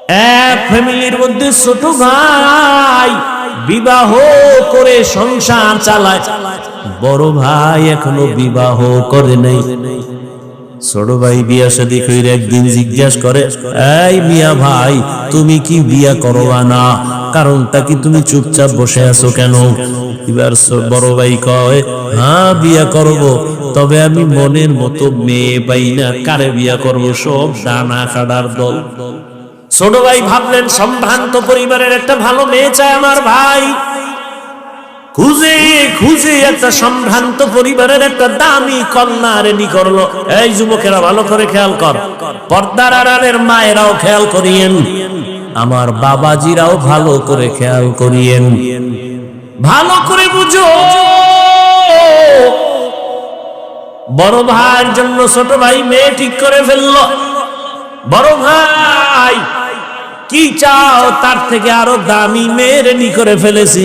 এক ফ্যামিলির মধ্যে ছোট ভাই বিবাহ করে সংসার চালায়, বড় ভাই এখনো বিবাহ করে নাই। ছোট ভাই বিয়া শাদী কইরা একদিন জিজ্ঞাসা করে, এই মিয়া ভাই, তুমি কি বিয়া করবা না? কারণটা কি? তুমি চুপচাপ বসে আছো কেন? এবার বড় ভাই কয়, হ্যাঁ বিয়া করব, তবে আমি মনের মতো মেয়ে পাই না, কারে বিয়া করব? সব ডানা কাটার দল। ছোট ভাই ভাবলেন, সম্ভ্রান্ত পরিবারের একটা ভালো মেয়ে চায় আমার ভাই। খুঁজে খুঁজে একটা সম্ভ্রান্ত পরিবারের একটা দামি কন্যা রেডি করলো। এই যুবকেরা ভালো করে খেয়াল কর, পর্দার আড়ালের মায়েরাও খেয়াল করিয়েন, আমার বাবাজিরাও ভালো করে খেয়াল করিয়েন, ভালো করে বুঝো। বড় ভাইয়ের জন্য ছোট ভাই মেয়ে ঠিক করে ফেললো। বড় ভাই কি চাও? তার থেকে আরো দামি মেয়ে রেডি করে ফেলেছি।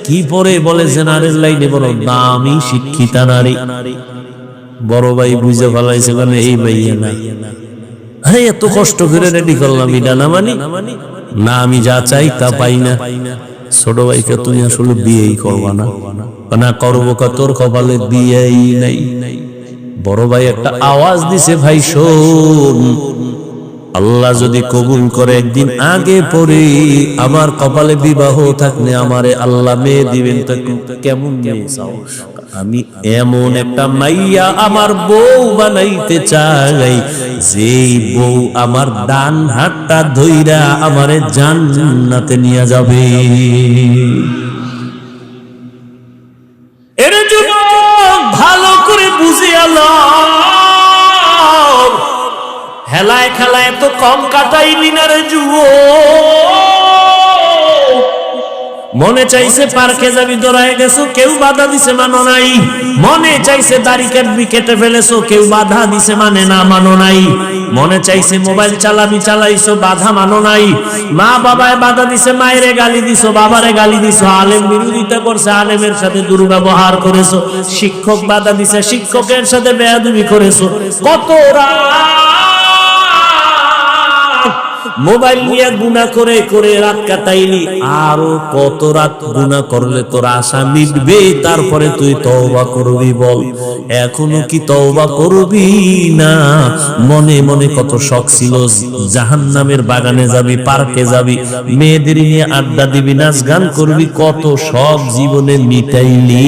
কি পরে? বলে জেনারেল লাইনে বড় দামি শিক্ষিতা নারী। বড় ভাই বুঝে ফেলাইছে, মানে এই ভাইয়া না। আরে এত কষ্ট করে রেডি করলাম, এটা না মানি না, আমি যা চাই তা পাই না। ছোট ভাইকে, তুমি আসলে বিয়েই করবা না? না করবো, তোর কপালে বিয়েই নাই। বড় ভাই একটা আওয়াজ দিছে, ভাই শোন, আল্লাহ যদি কবুল করে একদিন আগে পরে আমার কপালে বিবাহ থাকলে আমারে আল্লাহ মেয়ে দিবেন। তো কেমন মেয়ে চাও? আমি এমন একটা মাইয়া আমার বউ বানাইতে চাই, যেই বউ আমার ডান হাতটা ধইরা আমারে জান্নাতে নিয়ে যাবে। এর জন্য ভালো করে বুঝে আল্লাহ, হেলায় খেলায় তো কম কাটাইলি না রে যুবক। মনে চাইছে পার্কে যাবি, দৌড়ায় গেছো, কেউ বাধা দিছে, মানো নাই। মনে চাইছে দাড়ি কাটবি, কেটে ফেলেছো, কেউ বাধা দিছে, মানে না, মানো নাই। মনে চাইছে মোবাইল চালাবি, চালাইছো, বাধা মানো নাই। মা বাবায় বাধা দিছে, মায়েরে গালি দিছো, বাবারে গালি দিছো। আলেম বিরোধিতা করছে, আলেমের সাথে দুর্ব্যবহার করেছো। শিক্ষক বাধা দিছে, শিক্ষকের সাথে বেয়াদবি করেছো। কত মোবাইল নিয়ে গুনাহ করে করে রাত কাটাইলি। আরো কত রাত গুনাহ করলে তোর আশা মিটবে? তারপরে তুই তওবা করবি, বল এখনো কি তওবা করবি না? মনে মনে কত শখ ছিল, জাহান্নামের বাগানে যাবি, পার্কে যাবি, মেয়েদের নিয়ে আড্ডা দিবি, নাচ গান করবি, কত শখ জীবনে মিটাইলি।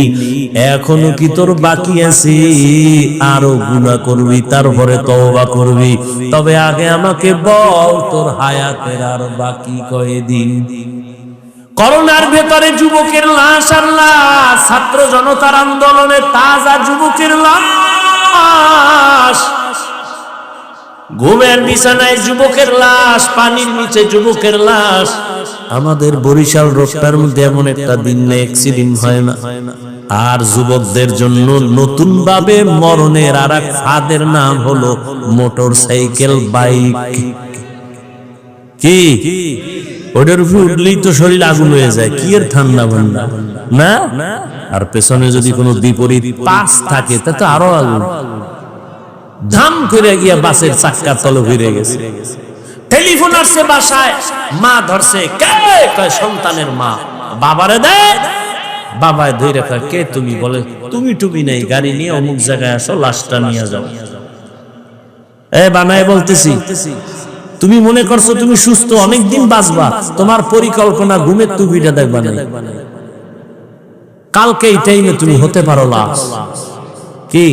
এখনো কি তোর বাকি আছে? আরো গুনাহ করবি, তারপরে তওবা করবি। তবে আগে আমাকে বল, তোর হায়াতের আর বাকি কয়দিন? করোনার ভেতরে যুবকের লাশ আর লাশ, ছাত্র জনতার আন্দোলনে তাজা যুবকের লাশ, ঘুমের বিছানায় যুবকের লাশ, পানির নিচে যুবকের লাশ। আমাদের বরিশাল রোডটার মধ্যে এমন একটা দিন নেই অ্যাক্সিডেন্ট হয় না। আর যুবকদের জন্য নতুন ভাবে মরণের আর এক ফাঁদের নাম হলো মোটর সাইকেল, বাইক। কি ওটার উপর উঠলেই তো শরীর আগুন হয়ে যায়, কি এর ঠান্ডা বান্না না? আর পেছনে যদি কোনো বিপরীত পাশ থাকে তা তো আরো আগুন। ধাম করে গিয়া বাসের চাক্কার তলে ভিড়ে গেছে। টেলিফোন আসছে বাসায়, মা ধরছে, কে? কয় সন্তানের মা। বাবারে দে। বাবায় ধরে রাখা, কে তুমি? বলে তুমি টুমি নাই, গাড়ি নিয়ে অমুক জায়গায় আসো, লাশটা নিয়ে যাও। বানায় বলতেছি, তুমি মনে করছো তুমি সুস্থ, অনেকদিন বাঁচবা, তোমার পরিকল্পনা ঘুমের টুপিটা দেখবা না, কালকে এই টাইমে তুমি হতে পারো লাশ। কি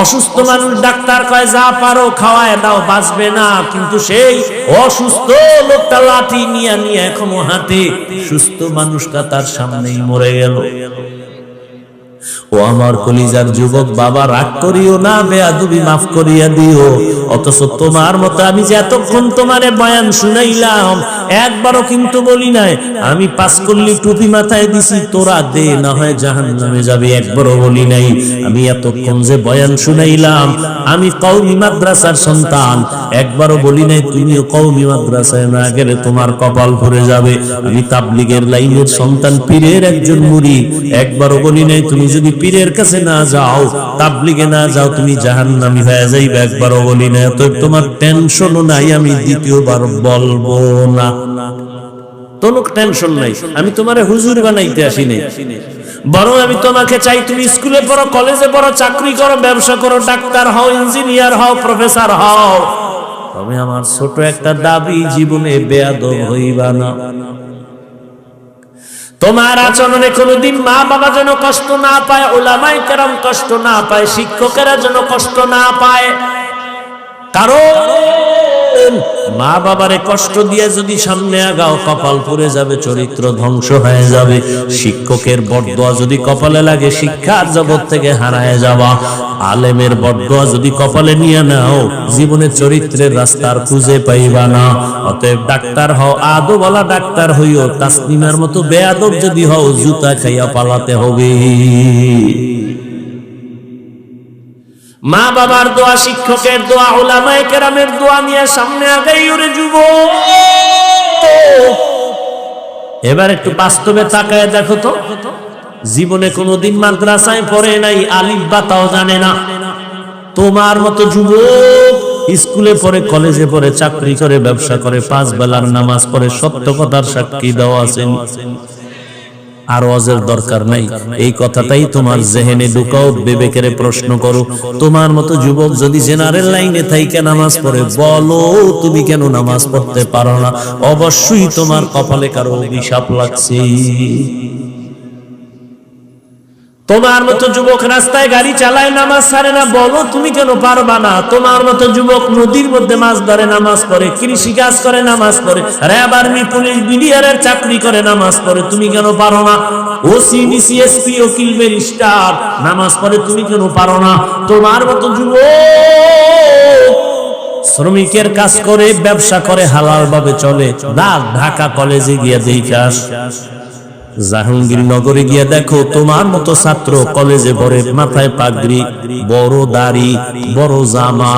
অসুস্থ মানুষ, ডাক্তার কয় যা পারো খাওয়ায় দাও, বাঁচবে না। কিন্তু সেই অসুস্থ লোকটা লাঠি নিয়ে নিয়ে এখনো হাঁটে, সুস্থ মানুষটা তার সামনেই মরে গেল। ও আমার কলিজার যুবক বাবা, রাগ করিও না, বেয়াদবি মাফ করিয়া দিও। অথচ তোমার মতো আমি যে এতক্ষণ তোমারে বয়ান শুনাইলাম, একবারও কিন্তু বলি নাই আমি 5 কল্লি টুপি মাথায় দিছি, তোরা দে না হয় জাহান্নামে যাবি, একবারও বলি নাই। আমি এতক্ষণ যে বয়ান শুনাইলাম, আমি কওমি মাদ্রাসার সন্তান, একবারও বলি নাই তুমিও কওমি মাদ্রাসায় না গেলে তোমার কপাল ভরে যাবে। আমি তাবলীগের লাইনের সন্তান, পীরের একজন মুরিদ, একবারও বলি নাই তুমি যদি পীরের কাছে না যাও, তাবলিগে না যাও, তুমি জাহান্নামী হয়ে যাইবে। একবারও বলি না, তো তোমার টেনশনও নাই, আমি দ্বিতীয়বার বলবো না, কোনো টেনশন নাই। আমি তোমারে হুজুর বানাইতে আসি নাই, বরং আমি তোমাকে চাই তুমি স্কুলে পড়ো, কলেজে পড়ো, চাকরি করো, ব্যবসা করো, ডাক্তার হও, ইঞ্জিনিয়ার হও, প্রফেসর হও। তবে আমার ছোট একটা দাবি, জীবনে বেয়াদব হইবা না। তোমার আচরণে কোনোদিন মা বাবা যেন কষ্ট না পায়, উলামায়ে কেরাম কষ্ট না পায়, শিক্ষকেরা যেন কষ্ট না পায়। কারণ মা বাবারে কষ্ট দিয়ে যদি সামনে আগাও, কপাল পুড়ে যাবে, চরিত্র ধ্বংস হয়ে যাবে। শিক্ষকের বদদোয়া যদি কপালে লাগে, শিক্ষার জগৎ থেকে হারায় যাওয়া। আলেমের বদদোয়া যদি কপালে নিয়ে নাও, জীবনে চরিত্রের রাস্তার খুঁজে পাইবা না। অতএব ডাক্তার হও, আদবওয়ালা ডাক্তার হইও। তাসলিমার মতো বেয়াদব যদি হও, জুতা খাইয়া পালাতে হবে। মা বাবার দোয়া, শিক্ষকের দোয়া, উলামায়ে কেরামের দোয়া নিয়ে সামনে আগাই ওরে যুবক। এবার একটু বাস্তবে তাকায় দেখো তো, জীবনে কোনোদিন মাদ্রাসায় পড়ে নাই, আলিফ বা তাও জানে না। তোমার মতো যুবক স্কুলে পড়ে, কলেজে পড়ে, চাকরি করে, ব্যবসা করে, 5 বেলার নামাজ পড়ে, সত্য কথার সাক্ষী দেওয়া আছেন। আর ওয়াজের দরকার নাই, এই কথাটাই তোমার জেহেনে ঢুকাও, বিবেকের প্রশ্ন করো। তোমার মতো যুবক যদি জেনারেল লাইনে থাইকে নামাজ পড়ে, বলো তুমি কেন নামাজ পড়তে পারো না? অবশ্যই তোমার কপালে কারো অভিশাপ লাগছে। তোমার মতো যুবক রাস্তায় গাড়ি চালায়, নামাজ ছাড়ে না, বলো তুমি কেন পারবা না? তোমার মতো যুবক নদীর মধ্যে মাছ ধরে, নামাজ পড়ে, কৃষি কাজ করে, নামাজ পড়ে, র্যাব, আর্মি, পুলিশ, বিডিআরের চাকরি করে, নামাজ পড়ে, তুমি কেন পারো না? ওসি, ডিসি, এসপি, উকিল, ব্যারিস্টার নামাজ পড়ে, তুমি কেন পারো না? তোমার মতো যুবক শ্রমিকের কাজ করে, ব্যবসা করে, হালাল ভাবে চলে, ঢাকা কলেজে গিয়ে দেখাস, জাহাঙ্গীরনগরে গিয়ে দেখো, তোমার মতো ছাত্র কলেজে পড়ে, মাথায় পাগড়ি, বড় দাড়ি, বড় জামা,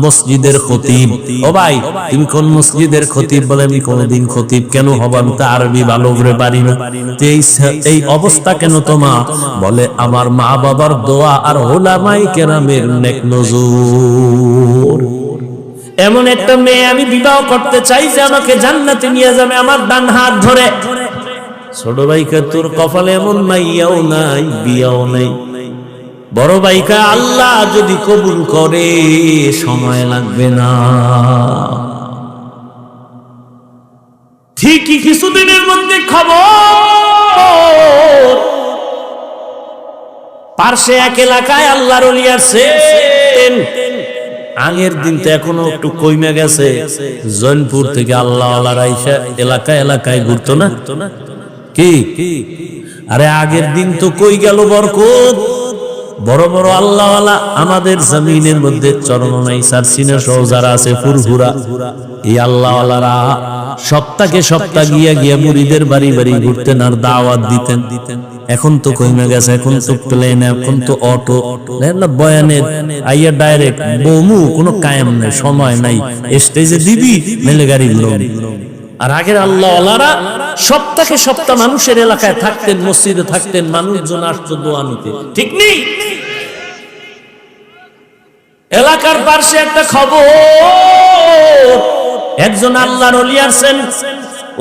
মসজিদের খতিব। ও ভাই, তুমি কোন মসজিদের খতিব? বলে আমি কোনদিন খতিব কেন হব, আমি তো আরবি ভালো করে পারি না। এই অবস্থা কেন তোমার? বলে আমার মা বাবার দোয়া আর উলামায়ে কেরামের নেক নজর। এমন একটা মেয়ে আমি বিবাহ করতে চাই যে আমাকে জান্নাতে নিয়ে যাবে আমার ডান হাত ধরে। ছোট ভাইকে তোর কপালে এমন মাইয়াও নাই, বিয়াও নাই। বড় ভাইকা আল্লাহ যদি কবুল করে, সময় লাগবে না, ঠিকই কিছুদিনের মধ্যে খবর। পার্শ্বে এক এলাকায় আল্লাহর ওলি আসছেন। আগের দিন তো এখনো একটু কইমে গেছে, জৈনপুর থেকে আল্লাহ আইসা এলাকায় এলাকায় ঘুরতো না কি? আরে আগের দিন তো কই গেল বরকত? বড় বড় আল্লাহওয়ালা আমাদের জমিনের মধ্যে চরমনাই, সারসিনা সহ যারা আছে, ফুরফুরা, এই আল্লাহওয়ালারা সপ্তাহে সপ্তাহ গিয়া গিয়া মুরিদের বাড়ি বাড়ি ঘুরতেন আর দাওয়াত দিতেন। এখন তো কইমে গেছে, এখন তো প্লেন, এখন তো অটো, বয়ানে আইয়া ডাইরেক্ট বমু, কোনো কায়েম নাই, সময় নাই, স্টেজে দিবি মেলে গাড়ির লোক। আর আগের আল্লাহওয়ালারা সপ্তাহে সপ্তাহ মানুষের এলাকায় থাকতেন, মসজিদে থাকতেন, মানুষজন আসতো দোয়া নিতে, ঠিক নেই? এলাকার পাশে একটা খবর, একজন আল্লাহর ওলি আছেন,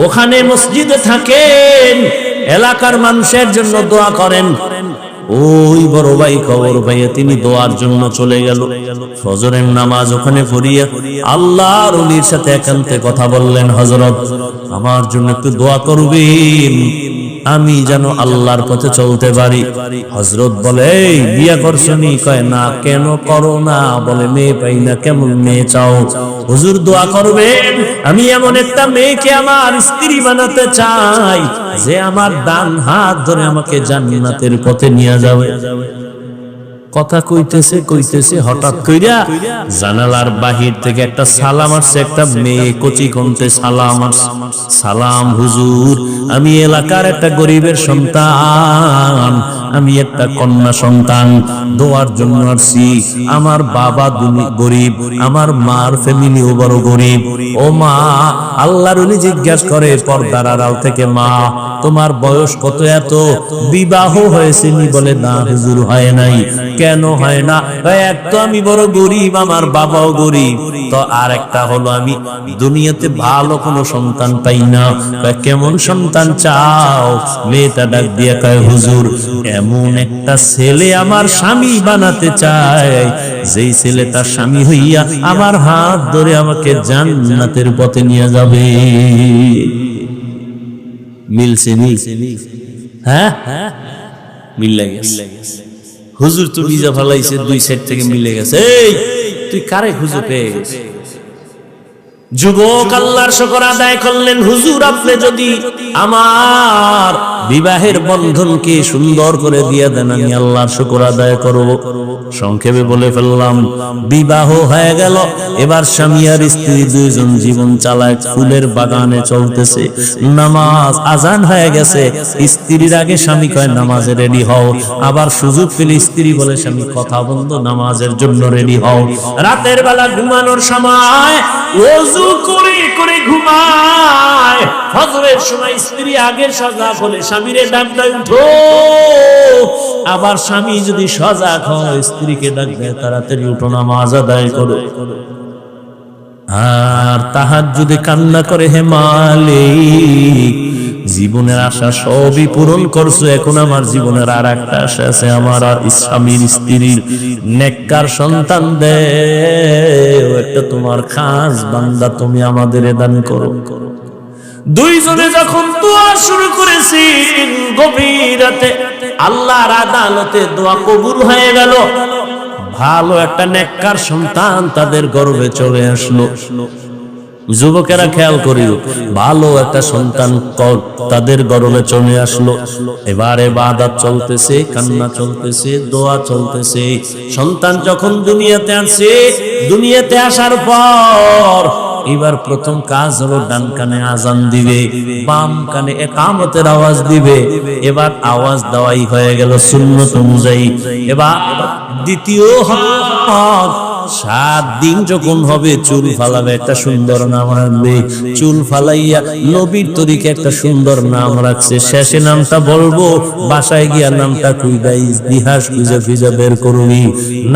ওখানে মসজিদে থাকেন, এলাকার মানুষের জন্য দোয়া করেন। ওই বড় ভাই খবর পাইয়া তিনি দোয়ার জন্য চলে গেল। ফজরের নামাজ ওখানে পড়িয়া আল্লাহর ওলির সাথে একান্তে কথা বললেন, হযরত আমার জন্য একটু দোয়া করবেন, আমি যেন আল্লাহর পথে চলতে পারি। হযরত বলে, এই বিয়া করছনি? কয় না। কেন করো না? বলে মেয়ে পাই না। কেমন মেয়ে চাও? হুজুর দোয়া করবেন, আমি এমন একটা মেয়েকে আমার স্ত্রী বানাতে চাই যে আমার ডান হাত ধরে আমাকে জান্নাতের পথে নিয়ে যাবে। কথা কইতেছে কইতেছে হঠাৎ কইরা জানালার বাহির থেকে একটা সালাম আসছে, একটা মেয়ে কচি কণ্ঠে সালাম আসছে, সালাম হুজুর, আমি এলাকার একটা গরিবের সন্তান, আমি একটা কন্যা সন্তান, দোয়ার জন্য আসছি। আমার বাবা গরিব, আমার মার ফ্যামিলিও বড় গরিব। ও মা, আল্লাহর ওলি জিজ্ঞাসা করে পর্দার আড়াল থেকে, মা তোমার বয়স কত? এত বিবাহ হয়েছে নি? বলে না হুজুর, হয় নাই। কেন হয় না? এক তো আমি বড় গরিব, আমার বাবাও গরিব, তো আর একটা হলো আমি দুনিয়াতে ভালো কোনো সন্তান পাই না। কেমন সন্তান চাও? মেয়েটা ডাক দিয়ে কয়, হুজুর এমন একটা ছেলে আমার স্বামী বানাতে চায়, যেই ছেলে তার স্বামী হইয়া আমার হাত ধরে আমাকে জান্নাতের পথে নিয়ে যাবে। মিলছে মিলছে, হ্যাঁ মিলে গেছে। হুজুর তো ভিজা ফেলাইছে, দুই সাইড থেকে মিলে গেছে। এই তুই কারে খুঁজে পেয়েছিস? যুবক আল্লাহর শুকর আদায় করলেন, হুজুর আপনি যদি আমার বিবাহের বন্ধনকে সুন্দর করে দিয়ে দেন, আমি আল্লাহর শুকর আদায় করব। সংক্ষেপে বলে ফেললাম, বিবাহ হয়ে গেল। এবার স্বামী আর স্ত্রী দুইজন জীবন চালায়, ফুলের বাগানে চলতেছে। নামাজ আজান হয়ে গেছে, স্ত্রীর আগে স্বামী কয় নামাজে রেডি হও। আবার সুযোগ পেলে স্ত্রী বলে, স্বামী কথা বন্ধ, নামাজের জন্য রেডি হও। রাতের বেলা ঘুমানোর সময় ওযু করে করে ঘুমায়। ফজরের সময় স্ত্রী আগে সজাগ হলে স্বামীরে ডাক দেয়, উঠো। আবার স্বামী যদি সজাগ হয়, স্ত্রীকে ডাক দেয়, তাড়াতাড়ি উঠো, নামাজ আদায় করো। আর তাহাজ্জুদে কান্না করে, হে মালিক, জীবনের আশা সবই পূরণ করছো, এখন আমার জীবনের আর একটা আশা আছে, আমার আর স্বামীর স্ত্রীর নেককার সন্তান দেও, একটা তোমার খাস বান্দা তুমি আমাদের দান করো। দুইজনে যখন দোয়া শুরু করেছেন, গভীর রাতে আল্লাহর আদালতে দোয়া কবুল হয়ে গেল। ভালো একটা নেককার সন্তান তাদের গর্ভে চলে আসলো। যুবকেরা খেয়াল করিও, ভালো একটা সন্তান তাদের গর্ভে চলে আসলো। এবারে ইবাদত চলতেছে, কান্না চলতেছে, দোয়া চলতেছে। সন্তান যখন দুনিয়াতে আসে, দুনিয়াতে আসার পর এবার প্রথম কাজ হলো ডান কানে আজান দিবে, বাম কানে ইকামতের আওয়াজ দিবে। এবার আওয়াজ দেওয়াই হয়ে গেল সুন্নত অনুযায়ী। এবার দ্বিতীয় হক, 7 দিন যখন হবে চুল ফালাবে, একটা সুন্দর নাম রাখবে। চুল ফালাইয়া নবীর তরিকে একটা সুন্দর নাম রাখছে, শেষে নামটা বলবো, বাসায় গিয়া নামটা কইবা, ইতিহাস খুঁজে খুঁজে বের করবি।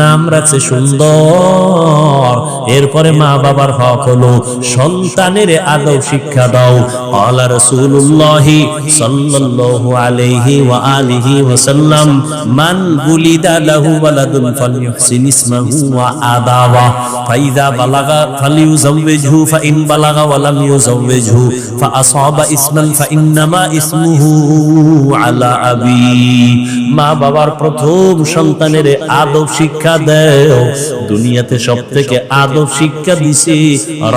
নাম রাখছে সুন্দর। এরপরে মা বাবার হক হলো সন্তানের আদব শিক্ষা দাও। আলা রাসূলুল্লাহি সাল্লাল্লাহু আলাইহি ওয়া আলিহি ওয়াসাল্লাম, মান বুলিদা লাহু ওয়ালাদুন ফালইউহসিন ইসমাহু ওয়া আদাবা, ফাইদা বালাগা ফালিউযাওবিজহু, ফাইন বালাগা ওয়া লাম ইউযাওবিজহু ফাআসাবা ইসমান ফাইন্নামা ইসমুহু আলা আবি। মা বাবার প্রথম সন্তানের আদব শিক্ষা দেও। দুনিয়াতে সবথেকে আদব শিক্ষা দিছে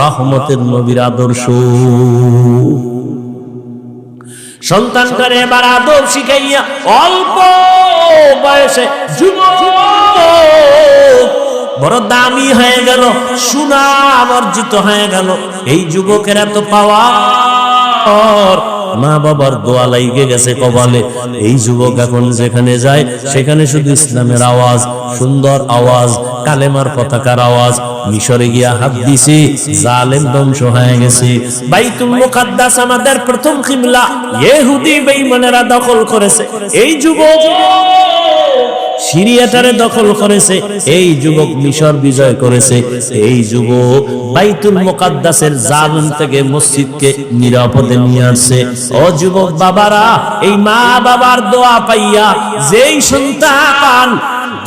রহমতের নবীর আদর্শ। সন্তানটারে এবার আদব শিখাইয়া অল্প বয়সে যুবক বড় দামি হয়ে গেল, সুনাম অর্জিত হয়ে গেল। এই যুবকের এত পাওয়ার, মা বাবার দোয়া লাইগে গেছে কপালে। এই যুবক এখন যেখানে যায় সেখানে শুধু ইসলামের আওয়াজ, সুন্দর আওয়াজ, কালেমার পতাকার আওয়াজ। মিশরে গিয়া হাত দিছে, জালেম ধ্বংস হয়ে গেছে। বাইতুল মুকাদ্দাস আমাদের প্রথম কিবলা ইহুদি বেঈমানেরা দখল করেছে। এই যুবক সিরিয়াটারে দখল করেছে, এই যুবক মিশর বিজয় করেছে। এই যুবক বাইতুল মুকাদ্দাসের জালিম থেকে মসজিদকে নিরাপদে নিয়ে আসছে। ও যুবক বাবারা, এই মা বাবার দোয়া পাইয়া যেই সন্তান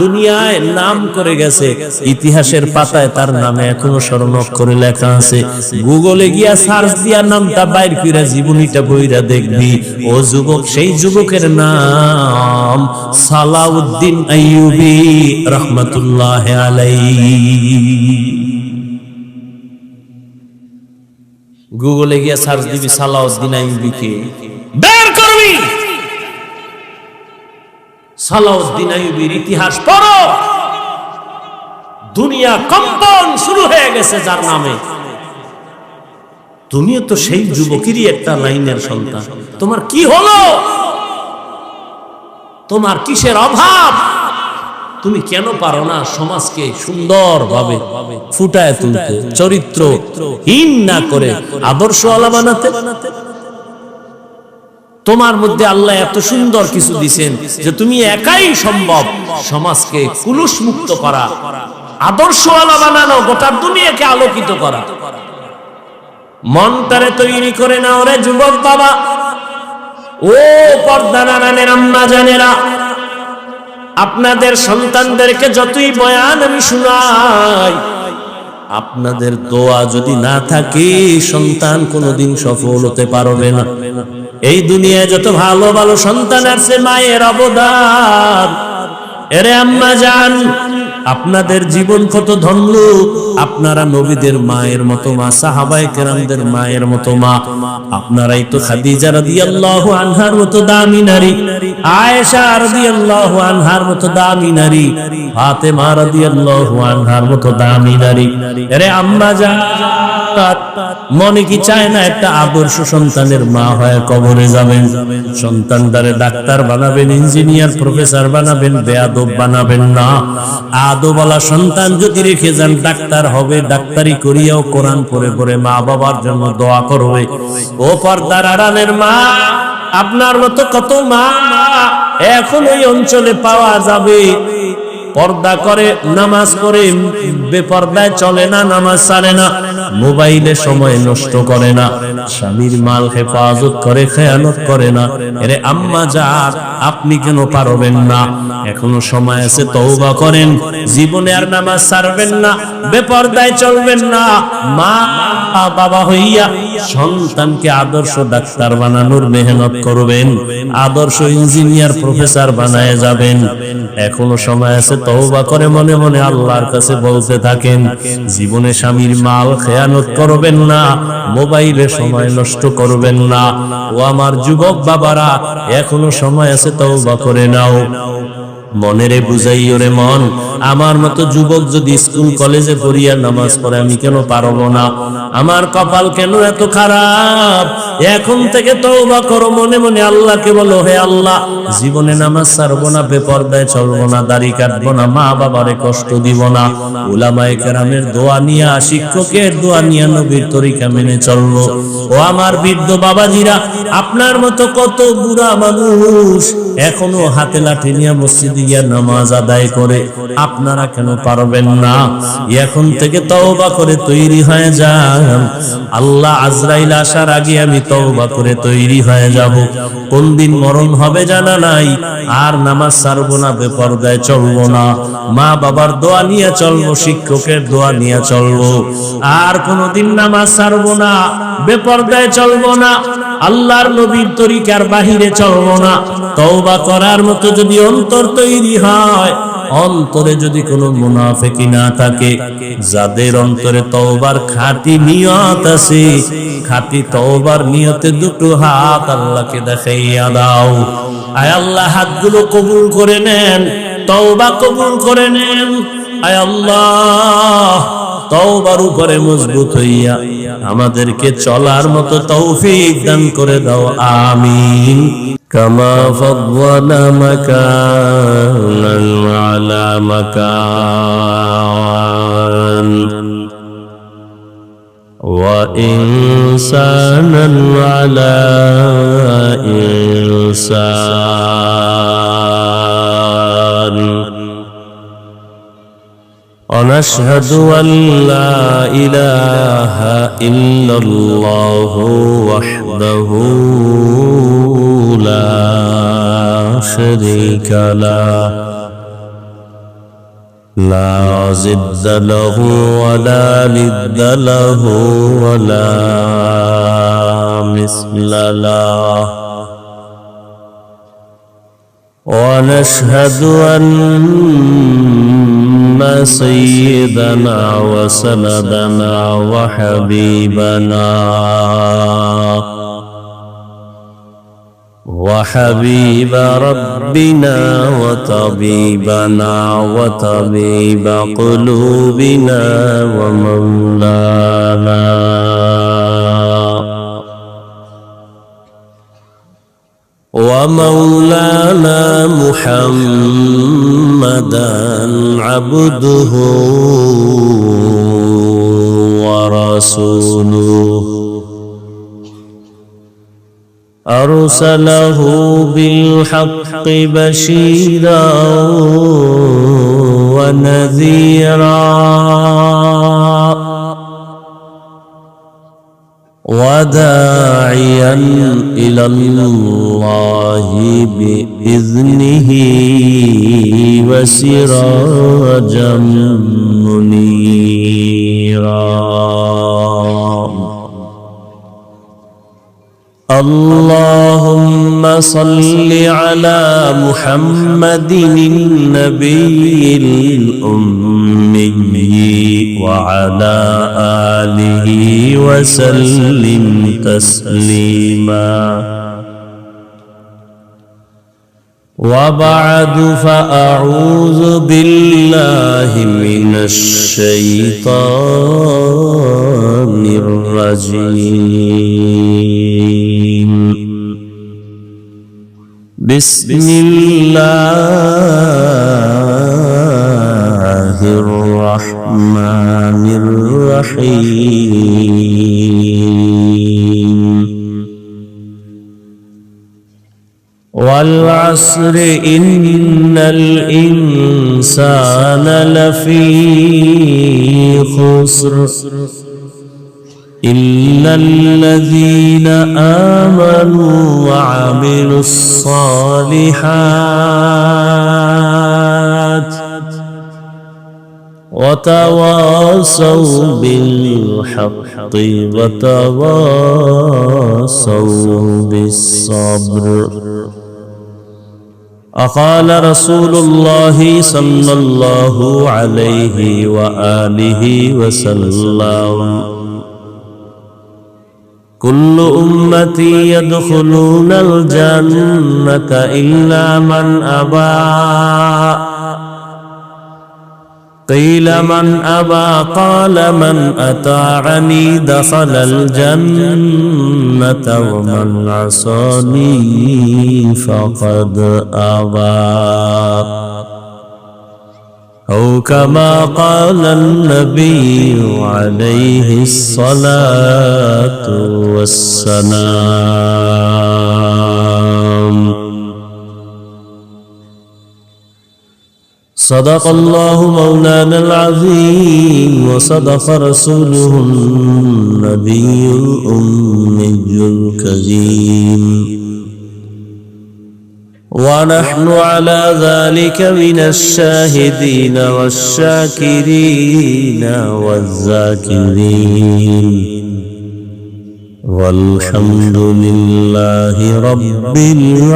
দুনিয়ায় নাম করে গেছে, ইতিহাসের পাতায় তার নামে এখনো স্বর্ণাক্ষরে লেখা আছে। গুগলে গিয়া সার্চ দিয়া নামটা বাইর কইরা জীবনীটা বইরা দেখবি। ও যুবক, সেই যুবকের নাম সালাউদ্দিন আইয়ুবী রাহমাতুল্লাহি আলাইহি। গুগলে গিয়া সার্চ দিবি সালাউদ্দিন আইয়ুবীকে, বের করবি সালাউদ্দিন আইয়ুবীর ইতিহাস পড়ো, দুনিয়া কম্পন শুরু হয়ে গেছে যার নামে। তুমিও তো সেই যুবকেরই একটা লাইনের সন্তান। তোমার কি হলো? তোমার কিসের অভাব? তুমি কেন পারো না সমাজকে সুন্দরভাবে ফুটায় তুলতে, চরিত্রহীন না করে আদর্শওয়ালা বানাতে? তোমার মধ্যে আল্লাহ এত সুন্দর কিছু দিছেন যে তুমি একাই সম্ভব সমাজকে কুলুষ মুক্ত করা, আদর্শওয়ালা বানানো, গোটা দুনিয়াকে আলোকিত করা। মনটারে তৈরি করে নাও রে যুবক বাবা, ও পর্দা নারানের আম্মা জানেরা, আপনাদের সন্তানদেরকে যতই বয়ান আমি শোনাই, আপনাদের দোয়া যদি না থাকে সন্তান কোনোদিন সফল হতে পারবে না। এই দুনিয়ায় যত ভালো ভালো সন্তান আছে, মায়ের অবদান। এরে আম্মা জান, আপনাদের জীবন কত ধন্য। আপনারা নবীদের মায়ের মতো মা, সাহাবায়ে কেরামদের মায়ের মতো মা। আপনারাই তো খাদিজা রাদিয়াল্লাহু আনহার মতো দামি নারী, আয়েশা রাদিয়াল্লাহু আনহার মতো দামি নারী, ফাতেমা রাদিয়াল্লাহু আনহার মতো দামি নারী। আরে আম্মা জান, মনে কি চায় না একটা আদর্শ সন্তানের মা হয়ে কবরে যাবেন? সন্তানদারে ডাক্তার বানাবেন, ইঞ্জিনিয়ার, প্রফেসর বানাবেন, বেয়াদব বানাবেন না। আদবওয়ালা সন্তান যদি রেখে যান, ডাক্তার হবে, ডাক্তারি করিয়াও কোরআন পড়ে পড়ে মা বাবার জন্য দোয়া করবে। ও পর্দার আড়ালের মা, আপনার মতো কত মা এখন ওই অঞ্চলে পাওয়া যাবে। পর্দা করে, নামাজ পড়ে, বেপর্দায় চলে না, নামাজ ছাড়ে না, মোবাইলে সময় নষ্ট করে না, স্বামীর মাল হেফাজত করে, খেয়ানত করে না। এরে আম্মা জান, আপনি কেন পারবেন না? এখনো সময় আছে, তওবা করেন। জীবনে আর নামাজ ছাড়বেন না, বেপর্দায় চলবেন না। মা বাবা হইয়া সন্তানকে আদর্শ ডাক্তার বানানোর মেহনত করবেন, আদর্শ ইঞ্জিনিয়ার, প্রফেসর বানায় যাবেন। এখনো সময় আছে, তওবা করে মনে মনে আল্লাহর কাছে বলতে থাকেন। জীবনে স্বামীর মাল খেয়ানত করবেন না, মোবাইলে সময় নষ্ট করবেন না। ও আমার যুবক বাবারা, এখনো সময় আছে, তওবা করে নাও। মনেরে বুঝাইও রে মন, আমার মতো যুবক যদি স্কুল কলেজে পড়িয়া নামাজ পড়ে, আমি কেন পারবো না? আমার কপাল কেন এত খারাপ? এখন থেকে তওবা করো, মনে মনে আল্লাহকে বলো, হে আল্লাহ, জীবনে নামাজ ছাড়বো না, বেপরদায় চলবো না, দাড়ি কাটবো না, মা বাবারে কষ্ট দিব না। উলামায়ে কেরামের দোয়া নিয়া, শিক্ষকের দোয়া নিয়া নবীর তরিকা মেনে চলবো। ও আমার বৃদ্ধ বাবাজিরা, আপনার মতো কত বুড়া মানুষ এখনো হাতে লাঠি নিয়ে মসজিদে গিয়া নামাজ আদায় করে, আপনারা কেন পারবেন না? এখন থেকে তওবা করে তৈরি হয়ে যান। আল্লাহ আজরাইল আসার আগে আমি তওবা করে তৈরি হয়ে যাব। কোন দিন মরণ হবে জানা নাই। আর নামাজ ছাড়বো না, বেপরদায় চলবো না, মা বাবার দোয়া নিয়ে চলবো, শিক্ষকের দোয়া নিয়ে চলবো। আর কোনদিন নামাজ ছাড়বো না, বেপরদায় চলবো না, আল্লাহর নবীর তরিকার বাহিরে চলবো না। তওবা করার মতো যদি অন্তর তৈরি হয়, অন্তরে যদি কোনো মুনাফিকি না থাকে, যাদের অন্তরে তওবার খাঁটি নিয়ত আছে, খাঁটি তওবার নিয়তে দুটো হাত আল্লাহকে দেখাইয়া দাও। আয় আল্লাহ, হাতগুলো কবুল করে নেন, তওবা কবুল করে নেন। আয় আল্লাহ, তওবার উপরে মজবুত হইয়া আমাদেরকে চলার মতো তৌফিক দান করে দাও, আমিন। কামা ফাদদানা মাকানান আলা মাকান ওয়া ইনসানান আলা ইনসান। ونشهد أن لا إله إلا الله وحده لا شريك له، لا ضد له ولا ند له ولا مثل له. ونشهد أن سيدنا وسندنا وحبيبنا وحبيب ربنا وطبيبنا وطبيب قلوبنا ومولانا محمدا عبده ورسوله أرسله بالحق بشيرا ونذيرا وداعيا إلى الله بإذنه وسراجا منيرا اللهم صل على محمد النبي الأمي وعلى آله وسلم تسليما وبعد فأعوذ بالله من الشيطان الرجيم بسم الله الرحمن الرحيم والعصر إن الإنسان لفي خسر إلا الذين آمنوا وعملوا الصالحات وتواصوا بالحق وتواصوا بالصبر. قال رسول الله صلى الله عليه وآله وسلم كل أمتي يدخلون الجنة إلا من أبى. قيل من أبى؟ قال من أطاعني دخل الجنة ومن عصاني فقد أبى، أو كما قال النبي عليه الصلاة والسلام. صدق الله مولانا العظيم وصدق رسوله النبي الأمي الكريم، ونحن على ذلك من الشاهدين والشاكرين والذاكرين، والحمد لله رب العالمين.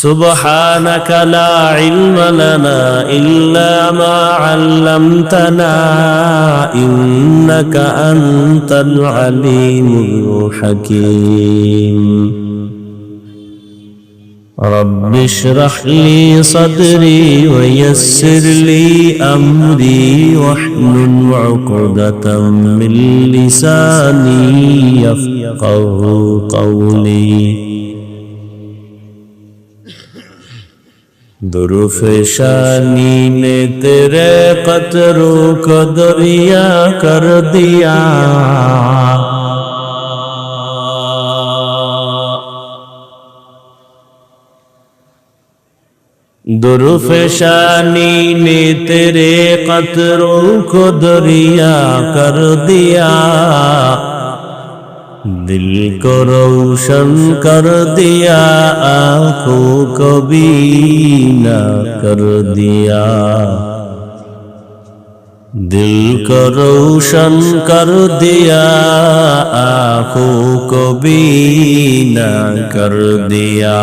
سبحانك لا علم لنا إلا ما علمتنا إنك أنت العليم الحكيم. رب اشرح لي صدري ويسر لي أمري واحلل عقدة من لساني يفقه قولي. दुरुफ़शानी ने तेरे क़त्रों को दरिया कर दिया, दुरुफ़शानी ने तेरे क़त्रों को दरिया कर दिया, दिल को रोशन कर दिया, आँखों को बीना कर दिया। दिल को रोशन कर दिया, आँखों को बीना कर दिया।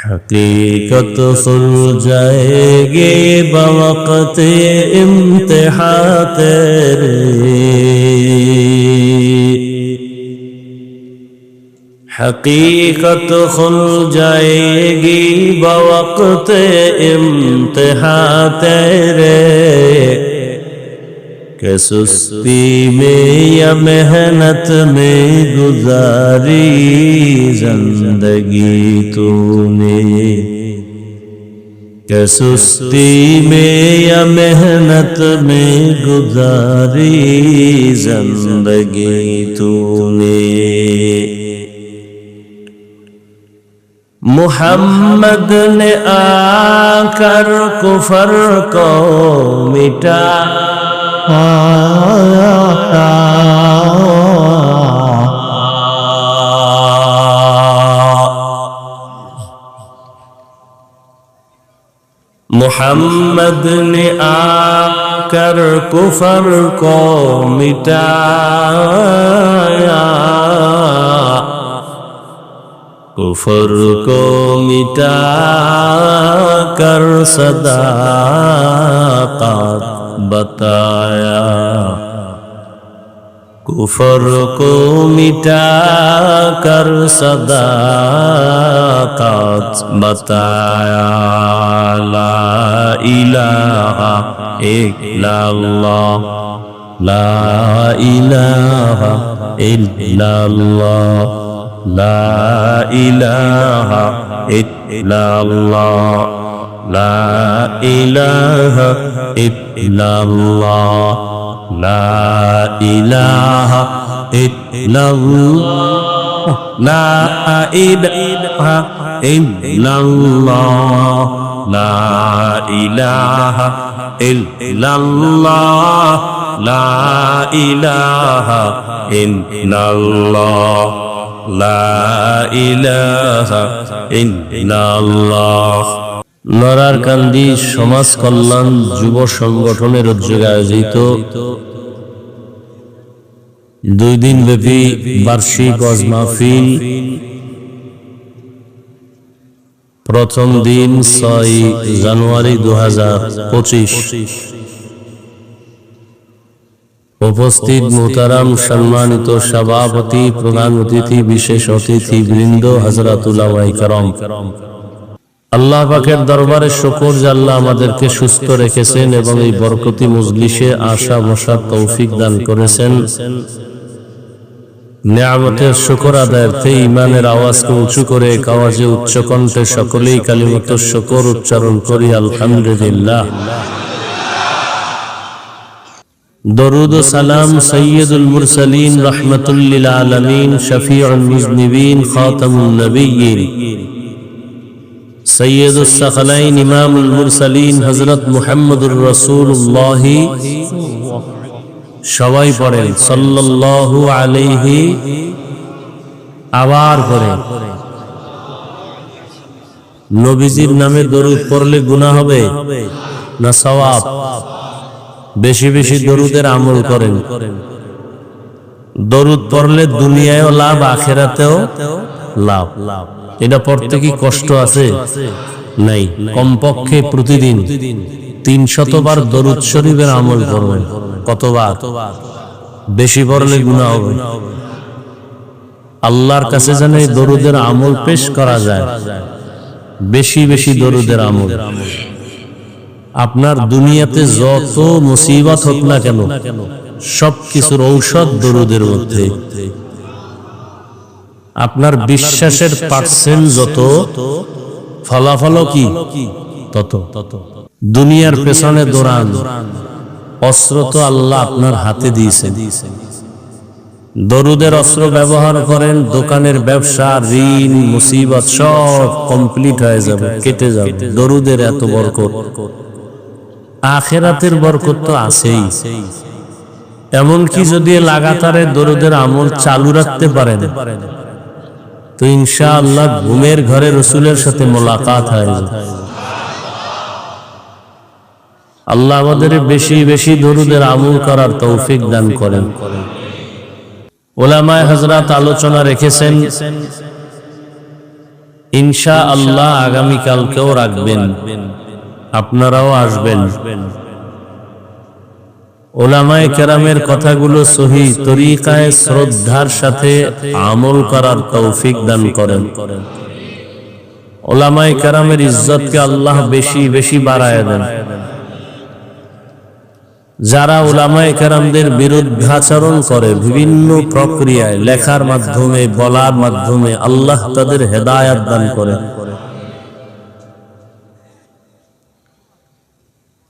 हकीकत खुल जाएगी बवक़्त इम्तिहान तेरे, हकीकत खुल जाएगी बवक़्त इम्तिहान तेरे, कि सुस्ती में या मेहनत में गुजारी जिंदगी तूने, कि सुस्ती में या मेहनत में गुजारी जिंदगी तूने। मुहम्मद ने आकर कुफर को मिटा, मुहम्मद ने आकर कुफर को मिटाया, कुफर को मिटा कर सदाक़त बताया, कुफर को मिटा कर सदाक़त बताया। ला इलाहा इल्लल्लाह, ला इलाहा इल्लल्लाह, ला इलाहा इल्लल्लाह, ला इलाहा इल्लल्लाह, ला इलाहा इल्लल्लाह, ला इलाहा इल्लल्लाह, ला इलाहा इल्लल्लाह, ला इलाहा इल्लल्लाह, লা ইলাহা ইল্লাল্লাহ। নরার কান্দি সমাজ কল্যাণ যুব সংগঠনের উদ্যোগে আয়োজিত 2 দিন ব্যাপী বার্ষিক ওয়াজ মাহফিল, প্রথম দিন 6 জানুয়ারি 2025। উপস্থিত মুহতারাম সম্মানিত সভাপতি, প্রধান অতিথি, বিশেষ অতিথি বৃন্দ, হযরত উলামায়ে কেরাম, আল্লাহ পাকের দরবারে শুকর যে আল্লাহ আমাদেরকে সুস্থ রেখেছেন এবং এই বরকতি মজলিসে আসা বসার তৌফিক দান করেছেন। নিয়ামতের শুকর আদায়ার্থে ঈমানের আওয়াজকে উঁচু করে এক আওয়াজে উচ্চ কণ্ঠে সকলেই কালিমাতুশ শুকর উচ্চারণ করি আলহামদুলিল্লাহ। দরুদ ও সালাম সৈয়দুল মুরসালিন রাহমাতুল লিল আলামিন শফিউল মুজনিবিন খাতামুন নবিয়্যিন সৈয়দুস সাকলাইন ইমামুল মুরসালিন হযরত মুহাম্মদুর রাসূলুল্লাহ, সবাই পড়েন সাল্লাল্লাহু আলাইহি, আবার পড়েন। নবীজির নামে দরুদ পড়লে গুনাহ হবে না সওয়াব? বেশি বেশি দরুদের আমল করেন। দরুদ পড়লে দুনিয়ায়ও লাভ, আখিরাতেও লাভ। এটা পড়তে কি কষ্ট আছে? নাই। কমপক্ষে প্রতিদিন 300 বার দরুদ শরীফের আমল করবেন। কতবার? বেশি পড়লে গুনাহ হবে। আল্লাহর কাছে যেন এই দরুদের আমল পেশ করা যায়, বেশি বেশি দরুদের আমল। আপনার দুনিয়াতে যত মুসিবত হোক না কেন, সব কিছুর ঔষধ দরুদের মধ্যে। আপনার বিশ্বাসের পার্সেন্ট যত, ফলাফল কি তত। দুনিয়ার পেছনে দৌড়ান, অস্ত্র তো আল্লাহ আপনার হাতে দিয়েছেন। দরুদের অস্ত্র ব্যবহার করেন, দোকানের ব্যবসা, ঋণ, মুসিবত সব কমপ্লিট হয়ে যাবে, কেটে যাবে। দরুদের এত বরকত, আখিরাতের বরকত তো আছেই। এমনকি যদি লাগাতারে দরুদের আমল চালু রাখতে পারেন তো ইনশাআল্লাহ ঘুমের ঘরে রাসূলের সাথে মোলাকাত হয়ে যাবে। আল্লাহ আমাদের বেশি বেশি দরুদের আমল করার তৌফিক দান করেন। উলামায়ে হযরত আলোচনা রেখেছেন ইনশাআল্লাহ আগামীকালকেও রাখবেন, আপনারাও আসবেন। উলামায়ে কেরামের কথাগুলো সহি তরিকায় শ্রদ্ধার সাথে আমল করার তৌফিক দান করেন। উলামায়ে কেরামের ইজ্জতকে আল্লাহ বেশি বেশি বাড়ায় দেন। যারা উলামায়ে কেরামদের বিরুদ্ধাচরণ করে বিভিন্ন প্রক্রিয়ায়, লেখার মাধ্যমে, বলার মাধ্যমে, আল্লাহ তাদের হেদায়াত দান করেন।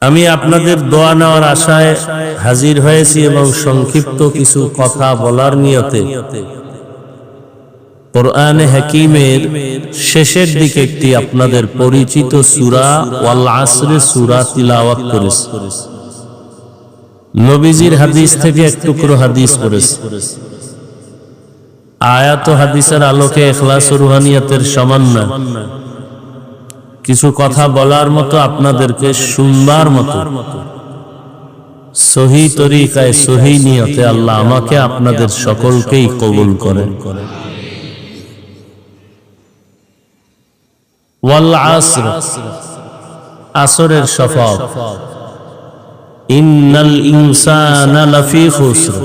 আমি আপনাদের দোয়া নেওয়ার আশায় হাজির হয়েছি এবং সংক্ষিপ্ত কিছু কথা বলার নিয়তে কোরআনে হাকিমের শেষের দিকে একটি আপনাদের পরিচিত সূরা ওয়াল আসরে সূরা তিলাওয়াত করেছি। নবীজির হাদিস থেকে এক টুকরো হাদিস পড়েছি। আয়াত ও হাদিসের আলোকে ইখলাস ও রুহানিয়াতের সামান্য কিছু কথা বলার মতো, আপনাদেরকে শুনবার মতো সহি তরিকায় সহি নিয়তে আল্লাহ আমাকে আপনাদের সকলকেই কবুল করেন। ওয়াল আসর, আসরের শপথ। ইন্নাল ইনসানা লাফি খুসর,